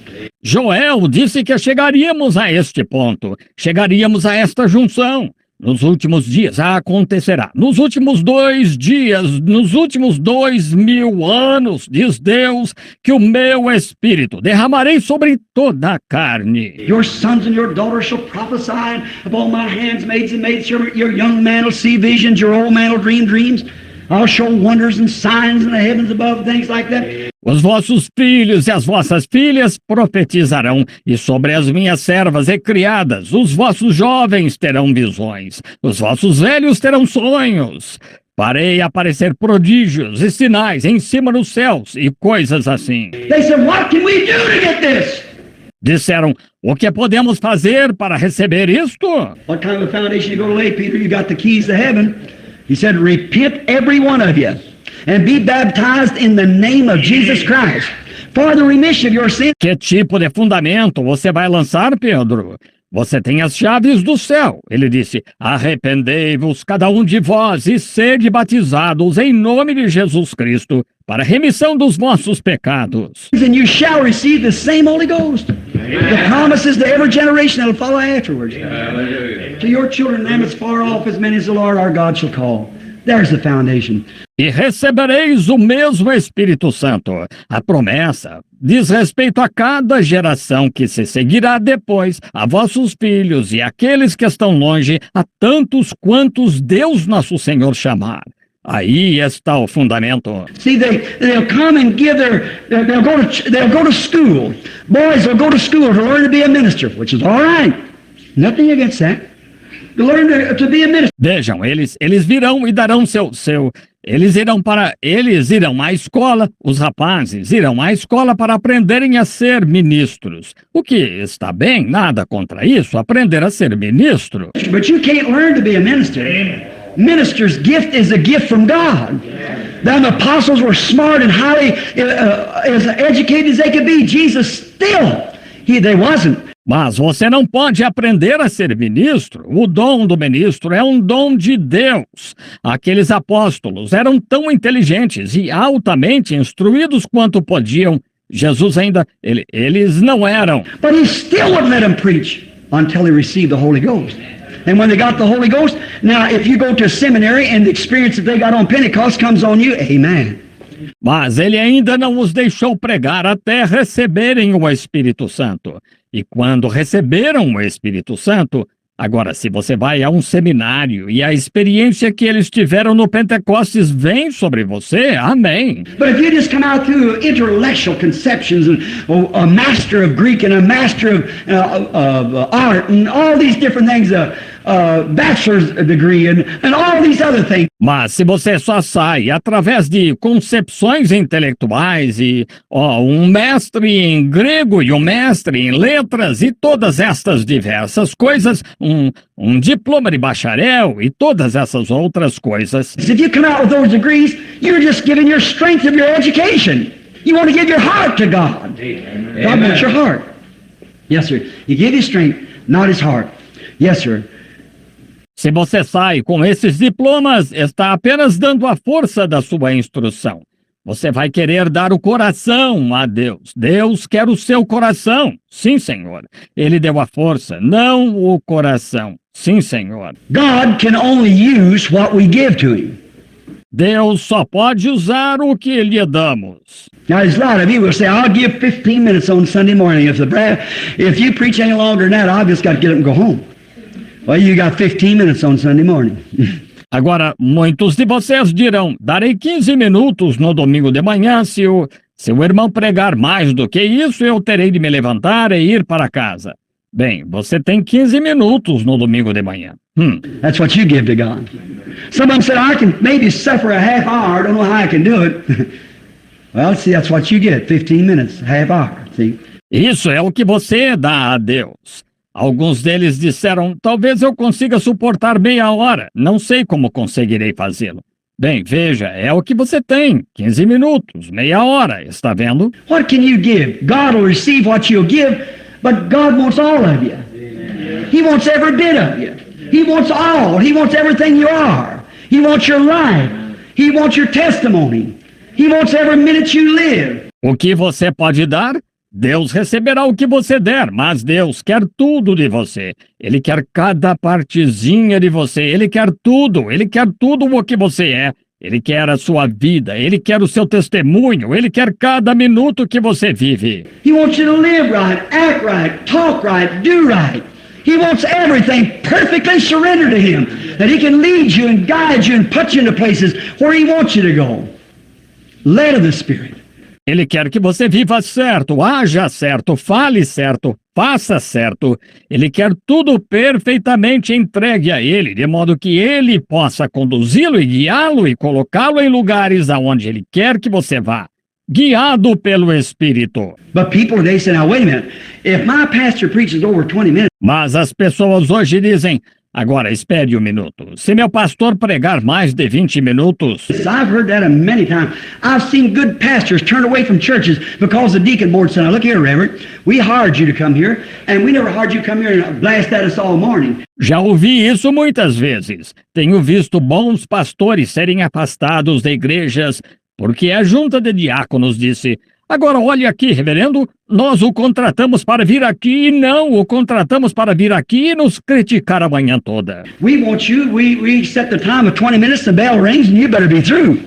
B: Joel disse que chegaríamos a este ponto, chegaríamos a esta junção. Nos últimos dias acontecerá. Nos últimos 2 dias, nos últimos 2000 anos, diz Deus, que o meu espírito derramarei sobre toda a carne.
A: Your sons and your daughters shall prophesy, and upon my handmaids and maids, your young man will see visions, your old man will dream dreams. I'll show wonders and signs in the heavens above, things like that.
B: Os vossos filhos e as vossas filhas profetizarão, e sobre as minhas servas e criadas, os vossos jovens terão visões, os vossos velhos terão sonhos. Farei aparecer prodígios e sinais em cima dos céus e coisas assim.
A: They said, what can we do to get this?
B: Disseram: o que podemos fazer para receber isto?
A: What kind of a foundation you going to lay, Peter? You got the keys to heaven. He said, repent every one of you and be baptized in the name of Jesus Christ for the remission of your sins.
B: Que tipo de fundamento você vai lançar, Pedro? Você tem as chaves do céu. Ele disse: arrependei-vos cada um de vós e sede batizados em nome de Jesus Cristo para a remissão dos vossos pecados.
A: And you shall receive the same Holy Ghost. The promises to every generation that will follow afterwards. To your children, them as far off as many as the Lord our God shall call. There's the foundation.
B: E recebereis o mesmo Espírito Santo. A promessa diz respeito a cada geração que se seguirá depois, a vossos filhos e aqueles que estão longe, a tantos quantos Deus nosso Senhor chamar. Aí está o fundamento.
A: See, they'll come and give they'll go to school. Boys will go to school to learn to be a minister, which is all right. Nothing against that. To learn to be a minister.
B: Vejam, eles virão e darão eles irão à escola, os rapazes irão à escola para aprenderem a ser ministros. O que está bem, nada contra isso, aprender a ser ministro.
A: But you can't learn to be a minister. Minister's gift is a gift from God. The apostles were smart and highly as educated as they could be. Jesus still, they wasn't.
B: Mas você não pode aprender a ser ministro. O dom do ministro é um dom de Deus. Aqueles apóstolos eram tão inteligentes e altamente instruídos quanto podiam. Jesus ainda, eles não eram.
A: But he still wouldn't let them preach until he received the Holy Ghost. And when they got the Holy Ghost, now if you go to a seminary and the experience that they got on Pentecost comes on you, amen.
B: Mas ele ainda não os deixou pregar até receberem o Espírito Santo. E quando receberam o Espírito Santo, agora, se você vai a um seminário e a experiência que eles tiveram no Pentecostes vem sobre você, amém.
A: But if you just come out through intellectual conceptions and a master of Greek and a master of art and all these different things, bachelor's degree and all these other things.
B: Mas se você só sai através de concepções intelectuais e um mestre em grego e um mestre em letras e todas estas diversas coisas, um diploma de bacharel e todas essas outras coisas.
A: If you come out with those degrees, you're just giving your strength of your education. You want to give your heart to God. God wants your heart. Yes, sir. He gave you strength, not his heart. Yes, sir.
B: Se você sai com esses diplomas, está apenas dando a força da sua instrução. Você vai querer dar o coração a Deus. Deus quer o seu coração. Sim, Senhor. Ele deu a força, não o coração. Sim, Senhor.
A: God can only use what we give to him.
B: Deus só pode usar o que lhe damos.
A: Now, there's a lot of you will say, I'll give 15 minutes on Sunday morning. If you preach any longer than that, I've just got to get up and go home. Well, you got 15 minutes on Sunday morning.
B: Agora, muitos de vocês dirão, darei 15 minutos no domingo de manhã, se o irmão pregar mais do que isso, eu terei de me levantar e ir para casa. Bem, você tem 15 minutos no domingo de manhã.
A: That's what you give to God. Some of them said, I can maybe suffer a half hour. I don't know how I can do it. Well, see, that's what you get, 15 minutes, half hour, see?
B: Isso é o que você dá a Deus. Alguns deles disseram, talvez eu consiga suportar meia hora, não sei como conseguirei fazê-lo. Bem, veja, é o que você tem, 15 minutos, meia hora, está vendo?
A: What can you give? God will receive what you'll give, but God wants all of you. He wants every bit of you. He wants all. He wants everything you are. He wants your life. He wants your testimony. He wants every minute you live.
B: O que você pode dar? Deus receberá o que você der, mas Deus quer tudo de você. Ele quer cada partezinha de você. Ele quer tudo o que você é. Ele quer a sua vida. Ele quer o seu testemunho. Ele quer cada minuto que você vive.
A: He wants you to live right, act right, talk right, do right. He wants everything perfectly surrendered to Him, that He can lead you and guide you and put you into places where He wants you to go. Led of the Spirit.
B: Ele quer que você viva certo, haja certo, fale certo, faça certo. Ele quer tudo perfeitamente entregue a Ele, de modo que Ele possa conduzi-lo e guiá-lo e colocá-lo em lugares aonde Ele quer que você vá, guiado pelo Espírito.
A: But people today say, now wait a minute, if my pastor preaches over 20 minutes,
B: Mas as pessoas hoje dizem, agora espere um minuto, se meu pastor pregar mais de 20 minutos...
A: I've heard that many times. I've seen good pastors turn away from churches because the deacon board said, now look here, Reverend, we hired you to come here, and we never hired you to come here and blast at us all morning.
B: Já ouvi isso muitas vezes. Tenho visto bons pastores serem afastados de igrejas porque a junta de diáconos disse, agora olhe aqui, reverendo, nós o contratamos para vir aqui e não o contratamos para vir aqui e nos criticar a manhã toda.
A: We want you, we set the time of 20 minutes, the bell rings, and you better be through.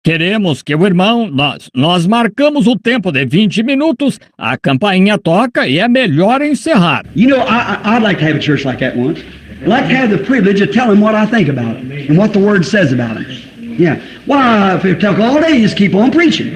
B: Queremos que o irmão, nós marcamos o tempo de 20 minutos, a campainha toca e é melhor encerrar.
A: You know, I'd like to have a church like that once. I'd like to have the privilege of telling what I think about it and what the Word says about it. Yeah. Why, if you talk all day, you just keep on preaching.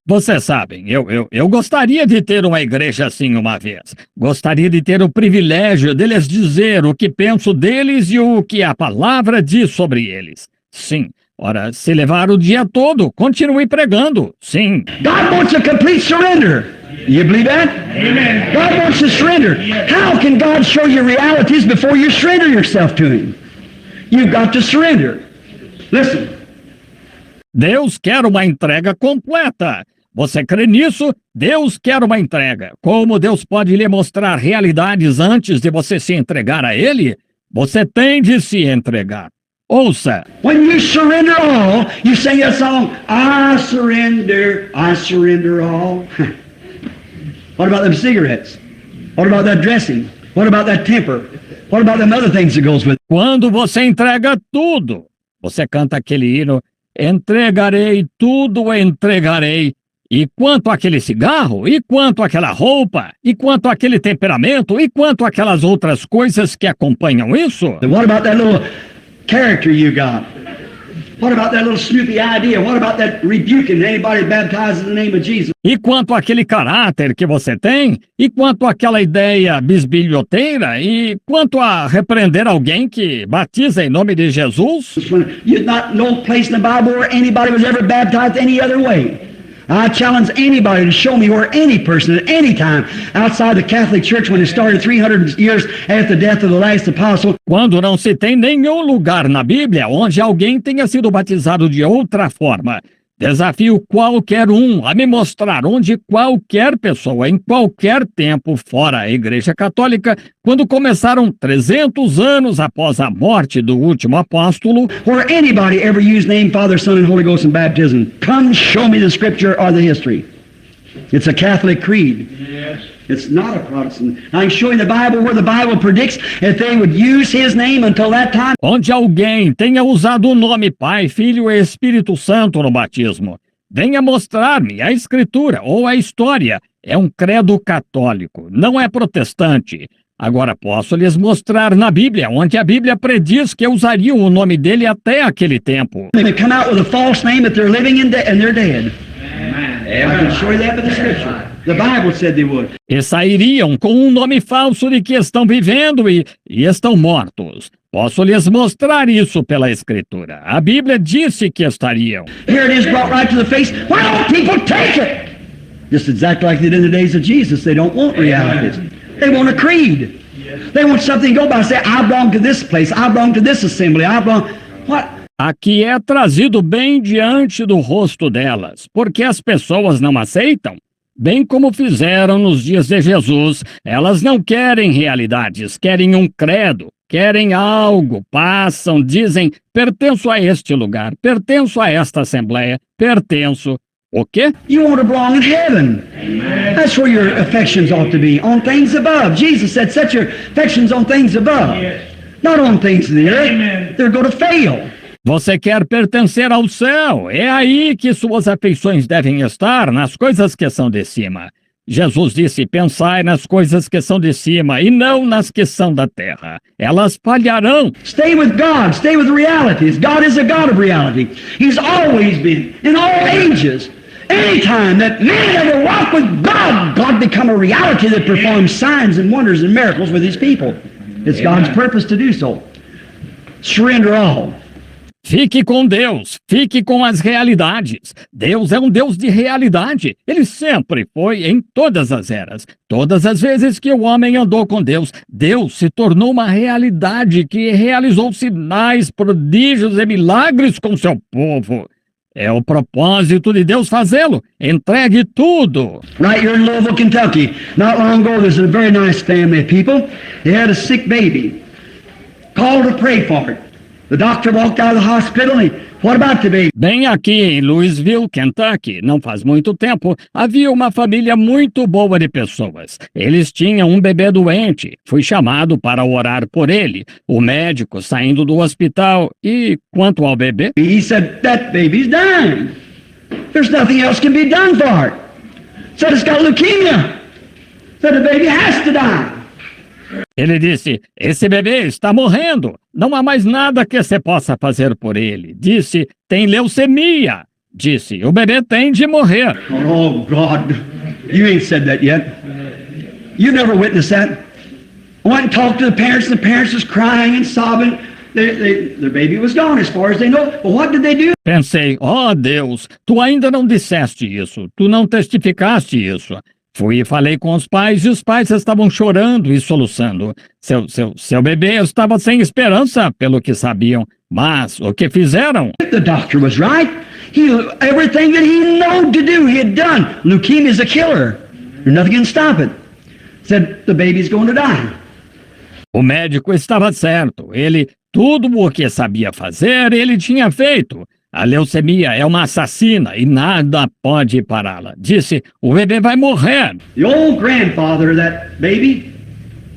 B: Vocês sabem, eu gostaria de ter uma igreja assim uma vez. Gostaria de ter o privilégio deles dizer o que penso deles e o que a palavra diz sobre eles. Sim. Ora, se levar o dia todo, continue pregando. Sim.
A: God wants a complete surrender. You believe that? Amen. God wants to surrender. How can God show you realities before you surrender yourself to Him? You've got to surrender. Listen.
B: Deus quer uma entrega completa. Você crê nisso? Deus quer uma entrega. Como Deus pode lhe mostrar realidades antes de você se entregar a Ele? Você tem de se entregar. Ouça.
A: When you surrender all, you sing a song, I surrender all. What about them cigarettes? What about that dressing? What about that temper? What about them other things that goes with it?
B: Quando você entrega tudo, você canta aquele hino, entregarei, tudo entregarei. E quanto àquele cigarro, e quanto àquela roupa, e quanto àquele temperamento, e quanto àquelas outras coisas que acompanham isso?
A: What about that little character you got? What about that little snoopy idea? What about that rebuking anybody baptized in the name of Jesus?
B: E quanto àquele caráter que você tem? E quanto àquela ideia bisbilhoteira? E quanto a repreender alguém que batiza em nome de Jesus?
A: There's not no place in the Bible where anybody was ever baptized any other way. I challenge anybody to show me where any person at any time outside the Catholic Church when it started 300 years after the death of the last apostle.
B: Quando não se tem nenhum lugar na Bíblia onde alguém tenha sido batizado de outra forma. Desafio qualquer um a me mostrar onde qualquer pessoa, em qualquer tempo fora a Igreja Católica, quando começaram 300 anos após a morte do último apóstolo,
A: Where anybody ever used name, Father, Son, and Holy Ghost in baptism. Come show me the scripture or the history. It's a Catholic creed. Yes. It's not a Protestant. I'm showing the Bible where the Bible predicts that they would use His name until that time.
B: onde alguém tenha usado o nome Pai, Filho e Espírito Santo no batismo. Venha mostrar-me a Escritura ou a história. É um credo católico, não é protestante. Agora posso lhes mostrar na Bíblia, onde a Bíblia prediz que usariam o nome dele até aquele tempo.
A: They come out with a false name that they're living in and they're dead.
C: Amen.
A: I can show you that with the scripture. The Bible said they would.
B: E sairiam com um nome falso de que estão vivendo e estão mortos. Posso lhes mostrar isso pela Escritura. A Bíblia disse que estariam.
A: Here it is brought right to the face. Why don't people take it? Just exactly like they did in the days of Jesus. They don't want realities. They want a creed. They want something to go by. Say, I belong to this place. I belong to this assembly. I belong... What?
B: Aqui é trazido bem diante do rosto delas, porque as pessoas não aceitam. Bem como fizeram nos dias de Jesus, elas não querem realidades, querem um credo, querem algo, passam, dizem, pertenço a este lugar, pertenço a esta assembleia, pertenço. O quê?
A: You want to belong in heaven. Amen. That's where your affections ought to be, on things above. Jesus said, set your affections on things above, not on things in the earth. They're going to fail.
B: Você quer pertencer ao céu, é aí que suas afeições devem estar, nas coisas que são de cima. Jesus disse, pensai nas coisas que são de cima e não nas que são da terra. Elas falharão.
A: Stay with God, stay with realities. God is a God of reality. He's always been, in all ages. Anytime that man ever walked with God, God become a reality that performs signs and wonders and miracles with his people. It's God's purpose to do so. Surrender all.
B: Fique com Deus, fique com as realidades. Deus é um Deus de realidade. Ele sempre foi em todas as eras. Todas as vezes que o homem andou com Deus, Deus se tornou uma realidade que realizou sinais, prodígios e milagres com seu povo. É o propósito de Deus fazê-lo. Entregue tudo.
A: Right here in Louisville, Kentucky, not long ago, there's a very nice family of people. They had a sick baby. Called to pray for it. The doctor walked out of the hospital and what about the baby?
B: Bem aqui em Louisville, Kentucky, não faz muito tempo, havia uma família muito boa de pessoas. Eles tinham um bebê doente. Fui chamado para orar por ele. O médico saindo do hospital. E quanto ao bebê?
A: He said, that baby's dying. There's nothing else can be done for it. Said it's got leukemia. Said the baby has to die.
B: Ele disse, esse bebê está morrendo. Não há mais nada que você possa fazer por ele. Disse, tem leucemia. Disse, o bebê tem de morrer.
A: Oh, God. You ain't said that yet. You never witnessed that. I went and talked to the parents was crying and sobbing. Their baby was gone as far as they know. But what did they do?
B: Pensei, Deus, tu ainda não disseste isso. Tu não testificaste isso. Fui e falei com os pais e os pais estavam chorando e soluçando. Seu bebê estava sem esperança, pelo que sabiam. Mas o que fizeram?
A: The doctor was right. Everything that he knew to do, he had done. Leukemia is a killer. There's nothing can stop it. Said the baby's going to die.
B: O médico estava certo. Ele, tudo o que sabia fazer, ele tinha feito. A leucemia é uma assassina e nada pode pará-la. Disse, o bebê vai morrer.
A: The old grandfather of that baby,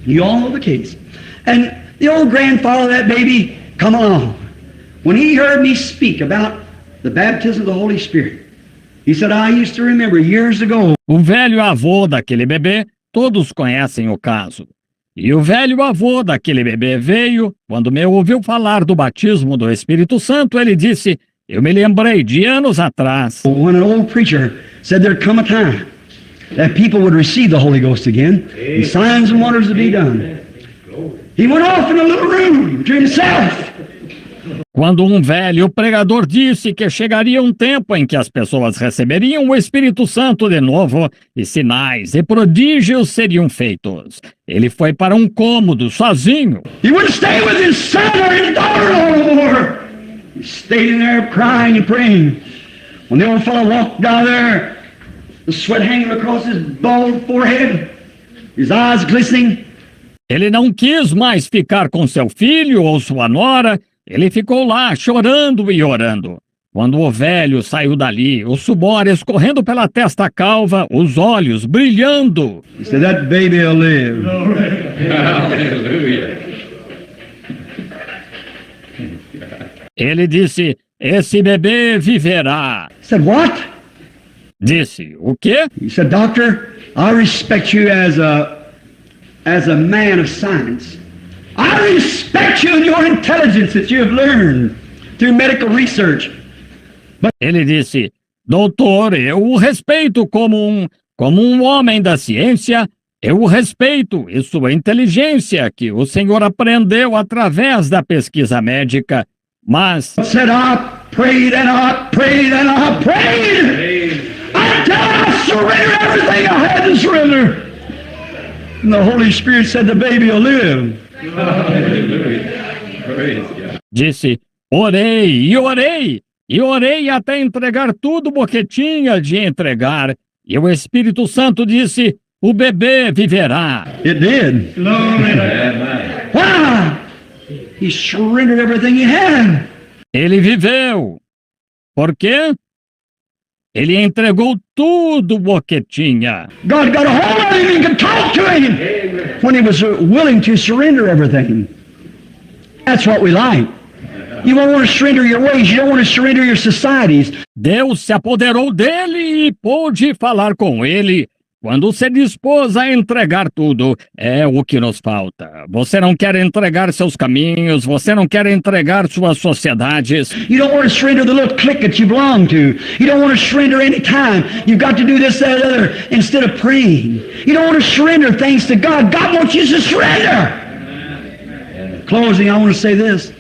A: you all know the case. And the old grandfather of that baby come along. When he heard me speak about the baptism of the Holy Spirit, he said, I used to remember years ago.
B: O velho avô daquele bebê, todos conhecem o caso. E o velho avô daquele bebê veio, quando me ouviu falar do batismo do Espírito Santo, ele disse, eu me lembrei de anos atrás.
A: When an old preacher said there'd come a time that people would receive the Holy Ghost again, and signs and wonders would be done. He went off in a little room to himself.
B: Quando um velho pregador disse que chegaria um tempo em que as pessoas receberiam o Espírito Santo de novo e sinais e prodígios seriam feitos. Ele foi para um cômodo sozinho.
A: He wouldn't stay with his son or his daughter no more. He stayed in there crying and praying. When the old fellow walked down there, the sweat hanging across his bald forehead, his eyes glistening.
B: Ele não quis mais ficar com seu filho ou sua nora. Ele ficou lá, chorando e orando. Quando o velho saiu dali, o suor escorrendo pela testa calva, os olhos brilhando.
A: He said, that baby will live.
C: Hallelujah.
B: Ele disse, esse bebê viverá.
A: He said, what?
B: Disse, o quê?
A: He said, Doctor, I respect you as a man of science. I respect you and your intelligence that you have learned through medical research.
B: Ele disse, doutor, eu o respeito como Como um homem da ciência, eu o respeito e sua inteligência, que o senhor aprendeu através da pesquisa médica, mas
A: Said, I prayed and I prayed and I prayed until I surrendered everything I had to surrender. And the Holy Spirit said the baby will live.
C: Hallelujah. Praise God.
B: disse: orei e orei, e orei até entregar tudo o que tinha de entregar. E o Espírito Santo disse: o bebê viverá.
A: It did.
C: Amen.
A: Why? He surrendered everything he had.
B: Ele viveu. Por quê? Ele entregou tudo o que tinha.
A: God got a hold of him and could talk to him when he was willing to surrender everything. That's what we like. You don't want to surrender your ways. You don't want to surrender your societies.
B: Deus se apoderou dele e pôde falar com ele. Quando se dispôs a entregar tudo, é o que nos falta. Você não quer entregar seus caminhos, você não quer entregar suas sociedades.
A: You don't want to surrender the little clique that you belong to. You don't want to surrender any time. You've got to do this, that, other, instead of praying. You don't want to surrender things to God. God wants you to surrender. Closing, I want to say this.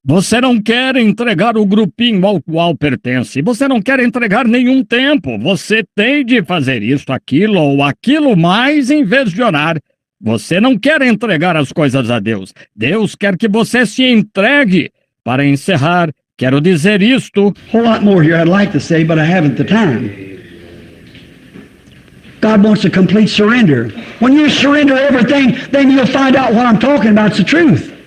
B: Você não quer entregar o grupinho ao qual pertence. Você não quer entregar nenhum tempo. Você tem de fazer isso, aquilo ou aquilo mais em vez de orar. Você não quer entregar as coisas a Deus. Deus quer que você se entregue. Para encerrar, quero dizer isto.
A: A whole lot more here I'd like to say, but I haven't the time. God wants a complete surrender. When you surrender everything, then you'll find out what I'm talking about. It's the truth.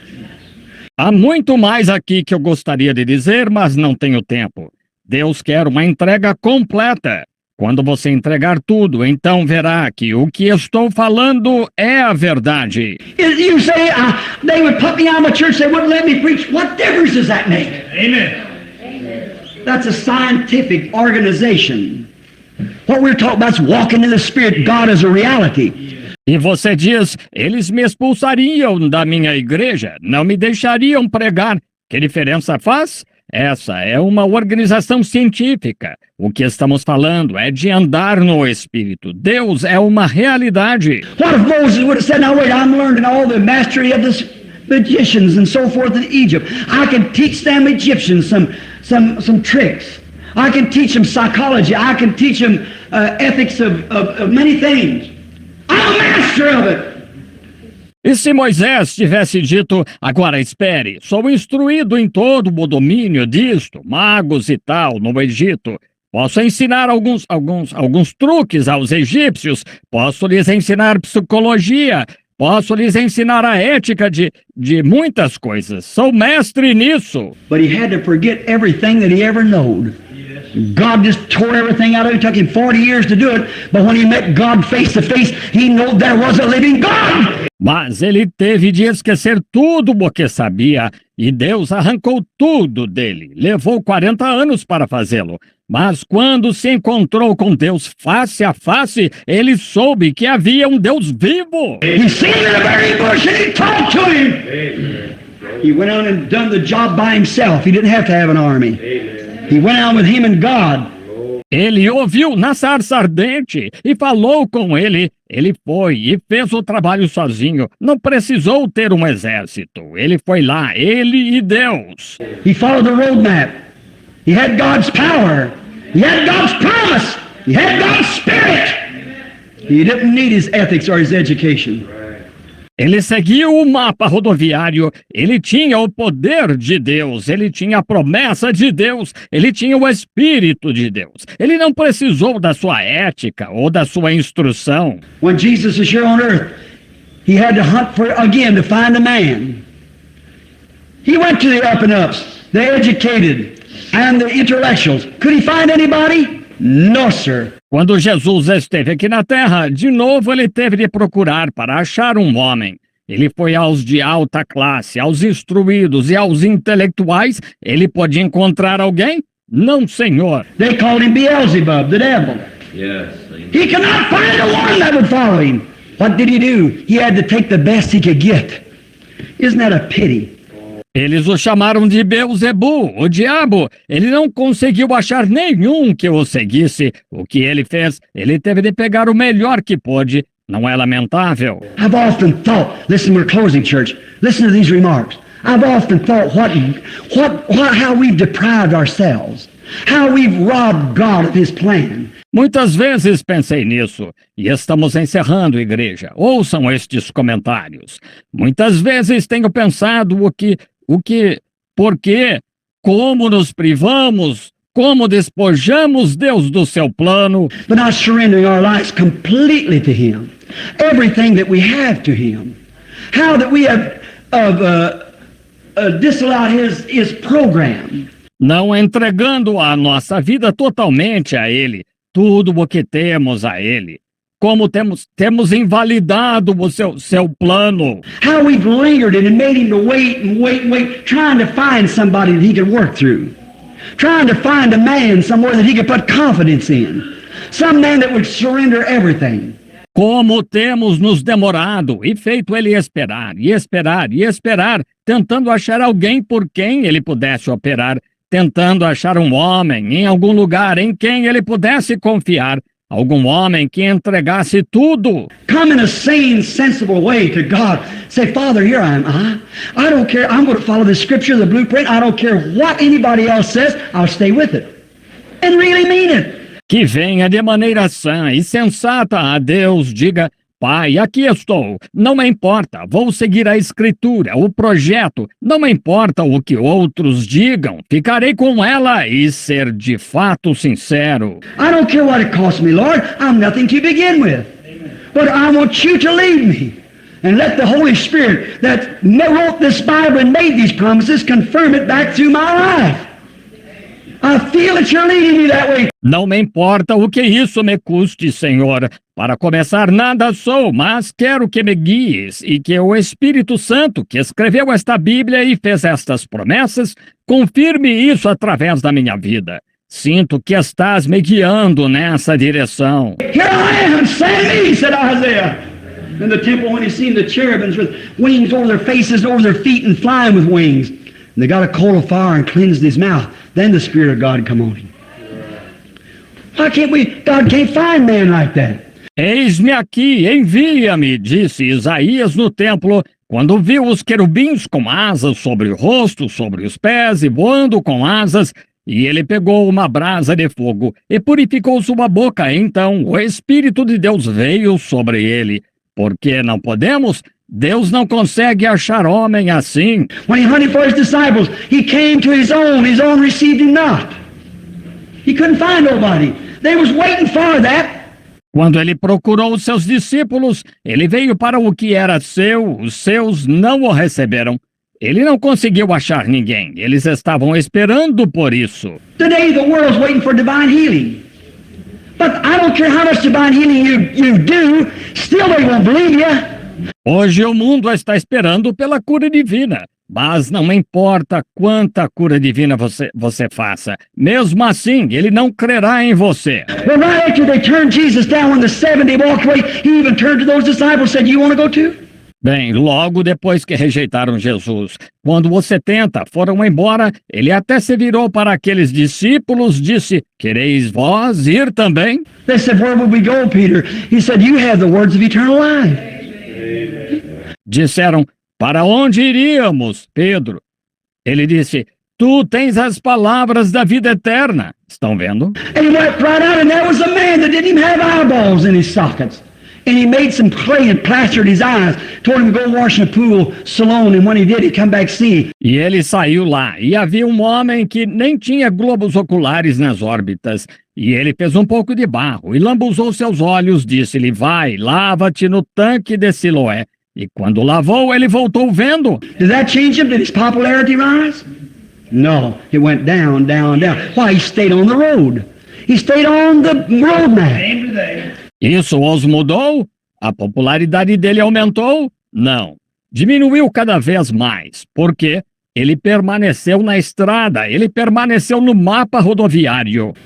B: Há muito mais aqui que eu gostaria de dizer, mas não tenho tempo. Deus quer uma entrega completa. Quando você entregar tudo, então verá que o que estou falando é a verdade.
A: You say, they would put me out of a church, they wouldn't let me preach. What difference does that make?
C: Amen.
A: That's a scientific organization. What we're talking about is walking in the Spirit. God is a reality.
B: E você diz, eles me expulsariam da minha igreja, não me deixariam pregar. Que diferença faz? Essa é uma organização científica. O que estamos falando é de andar no Espírito. Deus é uma realidade.
A: What if Moses would have said, now wait, I'm learning all the mastery of the magicians and so forth in Egypt. I can teach them Egyptians some tricks. I can teach them psychology. I can teach them ethics of many things. I'm a master of it.
B: E se Moisés tivesse dito, agora espere, sou instruído em todo o domínio disto, magos e tal, no Egito. Posso ensinar alguns truques aos egípcios, posso lhes ensinar psicologia, posso lhes ensinar a ética de muitas coisas. Sou mestre nisso.
A: But he had to forget everything that he ever knowed. God just tore everything out of him. It took him 40 years to do it. But when he met God face to face, he knew there was a living God.
B: Mas ele teve de esquecer tudo o que sabia, e Deus arrancou tudo dele. Levou 40 anos para fazê-lo. Mas quando se encontrou com Deus face a face, ele soube que havia um Deus vivo.
A: He seen in the burning bush and he talked to him. He went on and done the job by himself. He didn't have to have an army. He went out with him and God.
B: Ele ouviu na sarça ardente e falou com ele. Ele foi e fez o trabalho sozinho. Não precisou ter um exército. Ele foi lá, ele e Deus.
A: He followed the roadmap. He had God's power. He had God's promise. He had God's Spirit. He didn't need his ethics or his education.
B: Ele seguiu o mapa rodoviário, ele tinha o poder de Deus, ele tinha a promessa de Deus, ele tinha o Espírito de Deus. Ele não precisou da sua ética ou da sua instrução.
A: When Jesus was here on earth, he had to hunt for again to find a man. He went to the up and ups, the educated and the intellectuals. Could he find anybody? No, sir.
B: Quando Jesus esteve aqui na Terra, de novo ele teve de procurar para achar um homem. Ele foi aos de alta classe, aos instruídos e aos intelectuais. Ele pôde encontrar alguém? Não, senhor.
A: They called him Beelzebub, the devil.
C: Yes.
A: He could not find a one that would follow him. What did he do? He had to take the best he could get. Isn't that a pity?
B: Eles o chamaram de Beelzebu, o diabo. Ele não conseguiu achar nenhum que o seguisse. O que ele fez? Ele teve de pegar o melhor que pôde. Não é lamentável?
A: I've often thought, listen, we're closing, church. Listen to these remarks. I've often thought how we've deprived ourselves, how we've robbed God of His plan.
B: Muitas vezes pensei nisso, e estamos encerrando, igreja. Ouçam estes comentários. Muitas vezes tenho pensado por quê, como nos privamos, como despojamos Deus do seu plano.
A: But not surrendering our lives completely to Him, everything that we have to Him. How that we have disallowed His program.
B: Não entregando a nossa vida totalmente a Ele, tudo o que temos a Ele. Como temos invalidado o seu plano.
A: How we've lingered and made Him to wait and wait and wait, trying to find somebody that He could work through. Trying to find a man somewhere that He could put confidence in. Some man that would surrender everything.
B: Como temos nos demorado e feito Ele esperar, e esperar, e esperar, tentando achar alguém por quem Ele pudesse operar, tentando achar um homem em algum lugar em quem Ele pudesse confiar, algum homem que entregasse tudo.
A: Come in a sane, sensible way to God. Say, Father, here I am. I don't care. I'm going to follow the scripture, the blueprint. I don't care what anybody else says. I'll stay with it. And really mean it.
B: Que venha de maneira sã e sensata a Deus, diga, Pai, aqui estou, não me importa, vou seguir a escritura, o projeto, não me importa o que outros digam, ficarei com ela e ser de fato sincero.
A: I don't care what it costs me, Lord, I'm nothing to begin with, but I want you to lead me. And let the Holy Spirit that wrote this Bible and made these promises confirm it back through my life. I feel that you're leading me that way.
B: Não me importa o que isso me custe, Senhor. Para começar, nada sou, mas quero que me guies e que o Espírito Santo, que escreveu esta Bíblia e fez estas promessas, confirme isso através da minha vida. Sinto que estás me guiando nessa direção.
A: Here I am, send me, said Isaiah. In the temple when he seen the cherubims with wings over their faces, over their feet, and flying with wings. And they got a coal of fire and cleansed his mouth. Then the Spirit of God come on him. Why can't we? God can't find man like that.
B: Eis-me aqui, envia-me, disse Isaías no templo, quando viu os querubins com asas sobre o rosto, sobre os pés e voando com asas, e ele pegou uma brasa de fogo e purificou sua boca. Então o Espírito de Deus veio sobre ele. Por que não podemos? Deus não consegue achar homem assim.
A: When he hunted for his disciples, he came to his own received him not. He couldn't find nobody. They was waiting for that.
B: Quando ele procurou os seus discípulos, ele veio para o que era seu, os seus não o receberam. Ele não conseguiu achar ninguém. Eles estavam esperando por isso.
A: Today the world's waiting for divine healing. But I don't care how much divine healing you do, still they won't believe you.
B: Hoje o mundo está esperando pela cura divina, mas não importa quanta cura divina você faça. Mesmo assim, ele não crerá em você.
A: Well, right after they turned Jesus down when the 70 walked away, he even turned to those disciples and said, "You want to go too?"
B: Bem, logo depois que rejeitaram Jesus, quando os 70 foram embora, ele até se virou para aqueles discípulos, disse, quereis vós ir também?
A: They said, "Where would we go, Peter?" He said, "You have the words of eternal life."
B: Disseram, para onde iríamos, Pedro? Ele disse, tu tens as palavras da vida eterna. Estão vendo?
A: And he went right out, and there was a man that didn't even have eyeballs in his sockets. And he made some clay and plastered his eyes, told him to go wash in a pool, Siloam, and when he did, he come back seeing.
B: E ele saiu lá, e havia um homem que nem tinha globos oculares nas órbitas. E ele fez um pouco de barro, e lambuzou seus olhos, disse-lhe, vai, lava-te no tanque de Siloé. E quando lavou, ele voltou vendo.
A: Did that change him? Did his popularity rise? No, it went down, down, down. Why? He stayed on the road. He stayed on the road map.
B: Isso os mudou? A popularidade dele aumentou? Não. Diminuiu cada vez mais. Por quê? Ele permaneceu na estrada, ele permaneceu no mapa rodoviário.